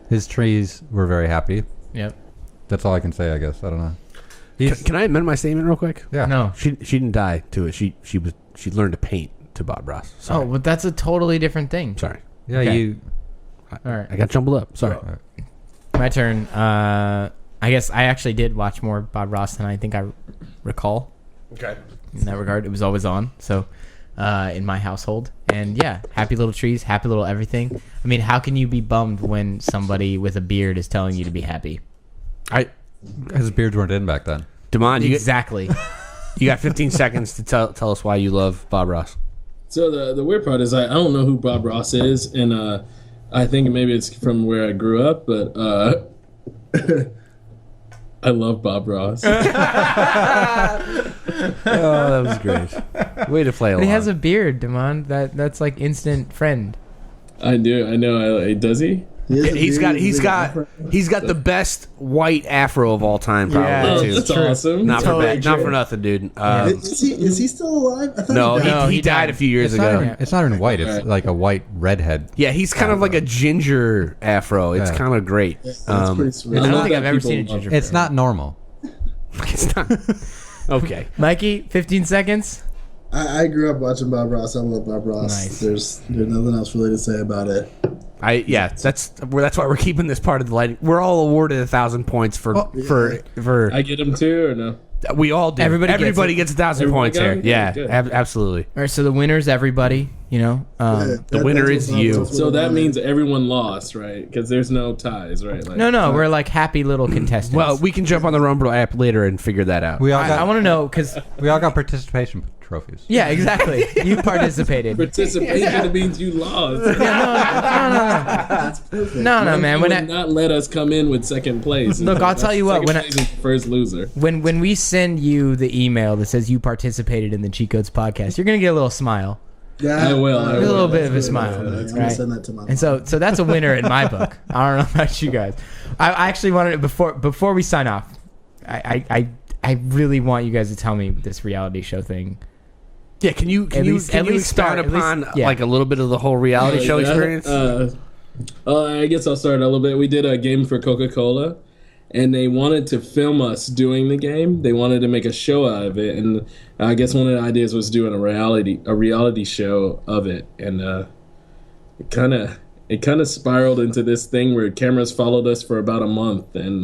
his trees were very happy. Yep. That's all I can say, I guess. I don't know. Can I amend my statement real quick? Yeah. No. She didn't die to it. She learned to paint to Bob Ross. Sorry. Oh, but that's a totally different thing. Sorry. Yeah, Okay. you. All right. I got jumbled up. Sorry. My turn. I guess I actually did watch more Bob Ross than I think I recall. Okay. In that regard, it was always on. So, in my household, and yeah, happy little trees, happy little everything. I mean, how can you be bummed when somebody with a beard is telling you to be happy? His beards weren't in back then. Damon, Exactly. you got 15 seconds to tell us why you love Bob Ross. So the weird part is I don't know who Bob Ross is, and I think maybe it's from where I grew up, but I love Bob Ross. Oh, that was great. Way to play along. But he has a beard, Damon. That's like instant friend. I do. I know. Does he? He's got the best white afro of all time, probably. Yeah, Oh, too. that's awesome. Not Totally for not true. for nothing, dude. Is he still alive? I thought No, he died. he he died died. a few years It's ago. not even white. It's Alright. like a white redhead. Yeah, he's kind of like a ginger afro. It's Yeah. kind of great. That's pretty sweet. I don't love think that I've ever people seen a love ginger. It's not normal. It's not. Okay. Mikey, 15 seconds. I grew up watching Bob Ross. I love Bob Ross. Nice. There's nothing else really to say about it. That's why we're keeping this part of the lighting. We're all awarded 1,000 points for I get him too, or no? we all do. Everybody Everybody gets gets 1,000 Everybody points got here. it? Yeah, Good. absolutely. All right, so the winner's everybody. You know, The winner is you. So that means everyone lost, right? Because there's no ties, right? Like, no, we're like happy little contestants. Well, we can jump on the Rumble app later and figure that out. We all I got want to know because we all got participation trophies. yeah, exactly. You participated. participation means you lost. No, man. You When would not let us come in with second place. Look, I'll tell you what, Second place is the first loser. when we send you the email that says you participated in the Cheat Codes podcast, you're gonna get a little smile. Yeah, I will. A little bit of a smile, I'm right? gonna send that to my And so that's a winner in my book. I don't know about you guys. I actually wanted to, before we sign off, I really want you guys to tell me this reality show thing. Yeah, can you expound upon yeah. like a little bit of the whole reality show experience? I guess I'll start a little bit. We did a game for Coca-Cola, and they wanted to film us doing the game. They wanted to make a show out of it, and I guess one of the ideas was doing a reality show of it, and it kind of spiraled into this thing where cameras followed us for about a month, and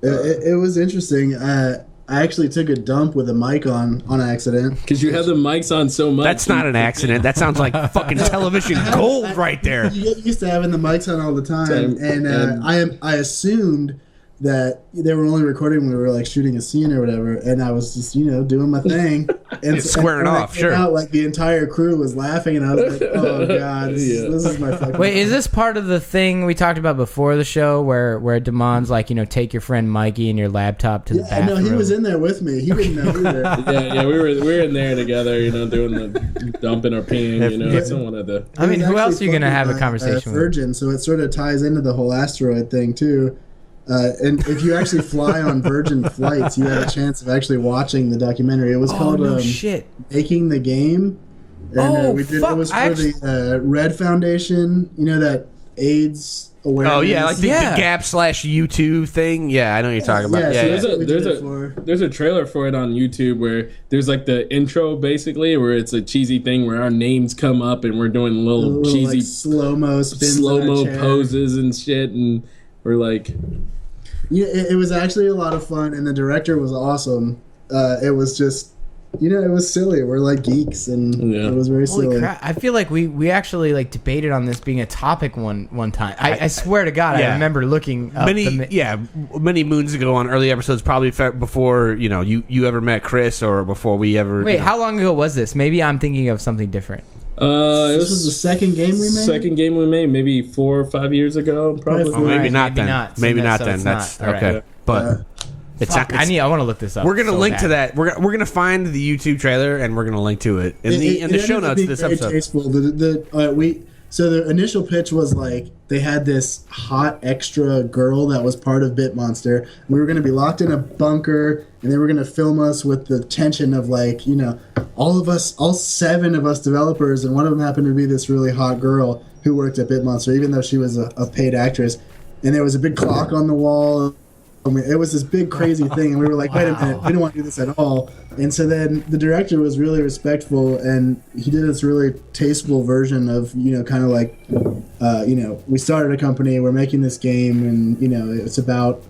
it was interesting. I actually took a dump with a mic on accident. because you have the mics on so much. That's not an accident. That sounds like fucking television gold right there. You get used to having the mics on all the time, and I assumed that they were only recording when we were like shooting a scene or whatever, and I was just doing my thing and Squaring off, sure. Out, like the entire crew was laughing, and I was like, oh god, this is my fucking. Wait, is this part of the thing we talked about before the show, where Damon's like, take your friend Mikey and your laptop to the bathroom? No, he was in there with me. He didn't know either. yeah, we were in there together, doing the dumping or peeing, It's one of the. I mean, who else are you gonna have a conversation with? Virgin, so it sort of ties into the whole Asteroid thing too. And if you actually fly on Virgin flights, you have a chance of actually watching the documentary. It was called shit. Making the Game. And we did. Fuck. It was for the Red Foundation. that AIDS awareness. Oh yeah, like the Gap/U2 thing. Yeah, I know what you're talking about. Yeah, Yeah, so yeah. There's a trailer for it on YouTube where there's like the intro basically where it's a cheesy thing where our names come up and we're doing little cheesy like, slow-mo poses and shit, and we're like. Yeah, it was actually a lot of fun, and the director was awesome. It was just, it was silly. We're like geeks, and it was very silly. Holy crap. I feel like we actually like debated on this being a topic one time. I swear to God, I remember looking up many moons ago on early episodes, probably before you ever met Chris or before we ever. Wait, how long ago was this? Maybe I'm thinking of something different. This was the second game we made? Second game we made, maybe 4 or 5 years ago, probably. Oh, maybe not then. not. Maybe So not so then. it's That's not. okay. Right. But it's Fuck, not. I want to look this up. We're gonna so link bad. to that. We're gonna find the YouTube trailer and we're gonna link to it in the show notes of this episode. Tasteful. So the initial pitch was like they had this hot extra girl that was part of BitMonster. We were going to be locked in a bunker, and they were going to film us with the tension of all 7 of us developers, and one of them happened to be this really hot girl who worked at BitMonster, even though she was a paid actress. And there was a big clock on the wall. It was this big crazy thing, and we were like, wait a minute, we didn't want to do this at all. And so then the director was really respectful, and he did this really tasteful version of, kind of like, we started a company, we're making this game, and, it's about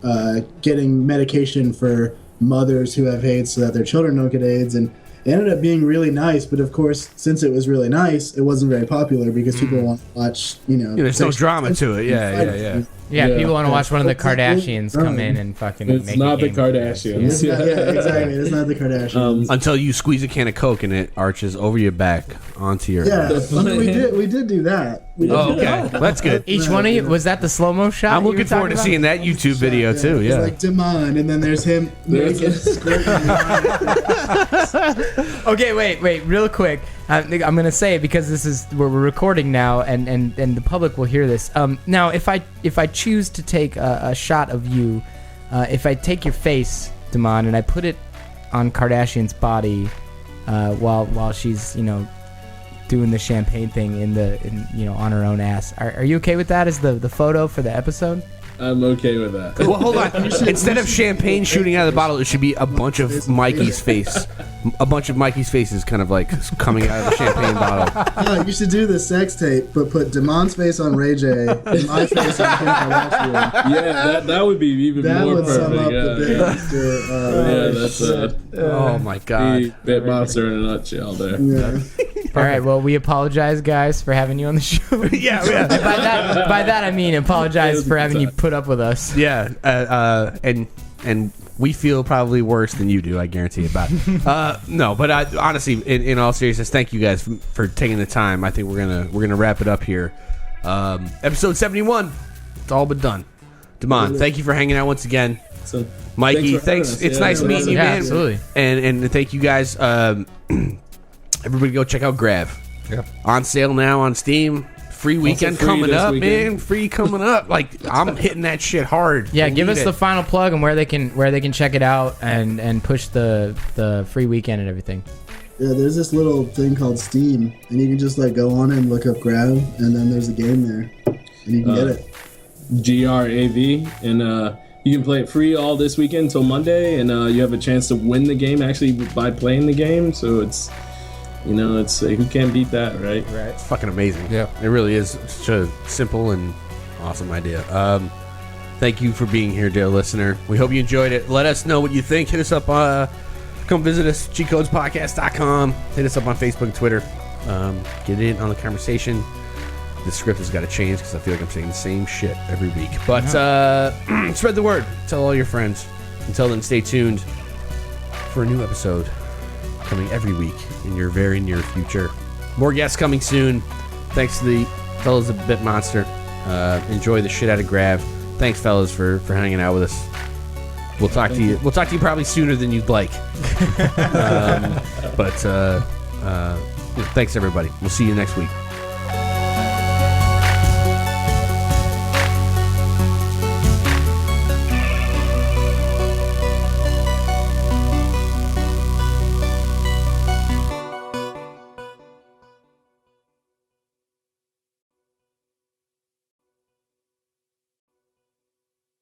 getting medication for mothers who have AIDS so that their children don't get AIDS. And it ended up being really nice, but of course, since it was really nice, it wasn't very popular because people want to watch, there's no drama to it. Yeah. Yeah, people want to watch one of the Kardashians come in and fucking It's make not a the game for this. Kardashians. Exactly. It's not the Kardashians. Until you squeeze a can of Coke and it arches over your back onto your. Yeah, we did do that. Okay, that's good. Each one of you, was that the slow-mo shot? I'm looking forward to seeing that YouTube video too. Yeah. It's like Damon, and then there's him naked squirting. Okay, wait, real quick. I'm gonna say it because this is where we're recording now, and the public will hear this. Now, if I choose to take a shot of you, if I take your face, Damon, and I put it on Kardashian's body, while she's doing the champagne thing on her own ass, are you okay with that as the photo for the episode? I'm okay with that. Well, hold on. Instead of champagne shooting out of the bottle, it should be a bunch of Mikey's face. A bunch of Mikey's faces kind of like coming out of the champagne bottle. No, you should do the sex tape, but put Damon's face on Ray J and my face on Kim Kardashian. Yeah, that would be even That more would perfect. sum up Yeah. the Yeah, that's Oh my god. the BitMonster in a nutshell there. yeah. All right. Well, we apologize, guys, for having you on the show. Yeah. And by that I mean apologize for having you put up with us. Yeah. And we feel probably worse than you do. I guarantee it. But no. But honestly, in all seriousness, thank you guys for taking the time. I think we're gonna wrap it up here. Episode 71. It's all but done. Damon, thank you for hanging out once again. So, Mikey, thanks. It's nice meeting you, man. Absolutely. And thank you guys. Everybody go check out GRAV. Yeah. On sale now on Steam. Free weekend free coming this up, weekend. man. Free coming up. Like, I'm hitting that shit hard. Yeah, give Believe us it. the final plug and where they can check it out and push the free weekend and everything. Yeah, there's this little thing called Steam, and you can just like go on it and look up GRAV, and then there's a game there, and you can get it. GRAV, and you can play it free all this weekend until Monday, and you have a chance to win the game actually by playing the game. So it's, who can't beat that, right? It's fucking amazing. Yeah. It really is such a simple and awesome idea. Thank you for being here, dear listener. We hope you enjoyed it. Let us know what you think. Hit us up. Come visit us, cheatcodespodcast.com. Hit us up on Facebook and Twitter. Get in on the conversation. The script has got to change because I feel like I'm saying the same shit every week. But spread the word. Tell all your friends. Until then, stay tuned for a new episode coming every week in your very near future. More guests coming soon. Thanks to the fellas at BitMonster. Enjoy the shit out of GRAV. Thanks, fellas, for hanging out with us. We'll talk to you. We'll talk to you probably sooner than you'd like. But thanks, everybody. We'll see you next week.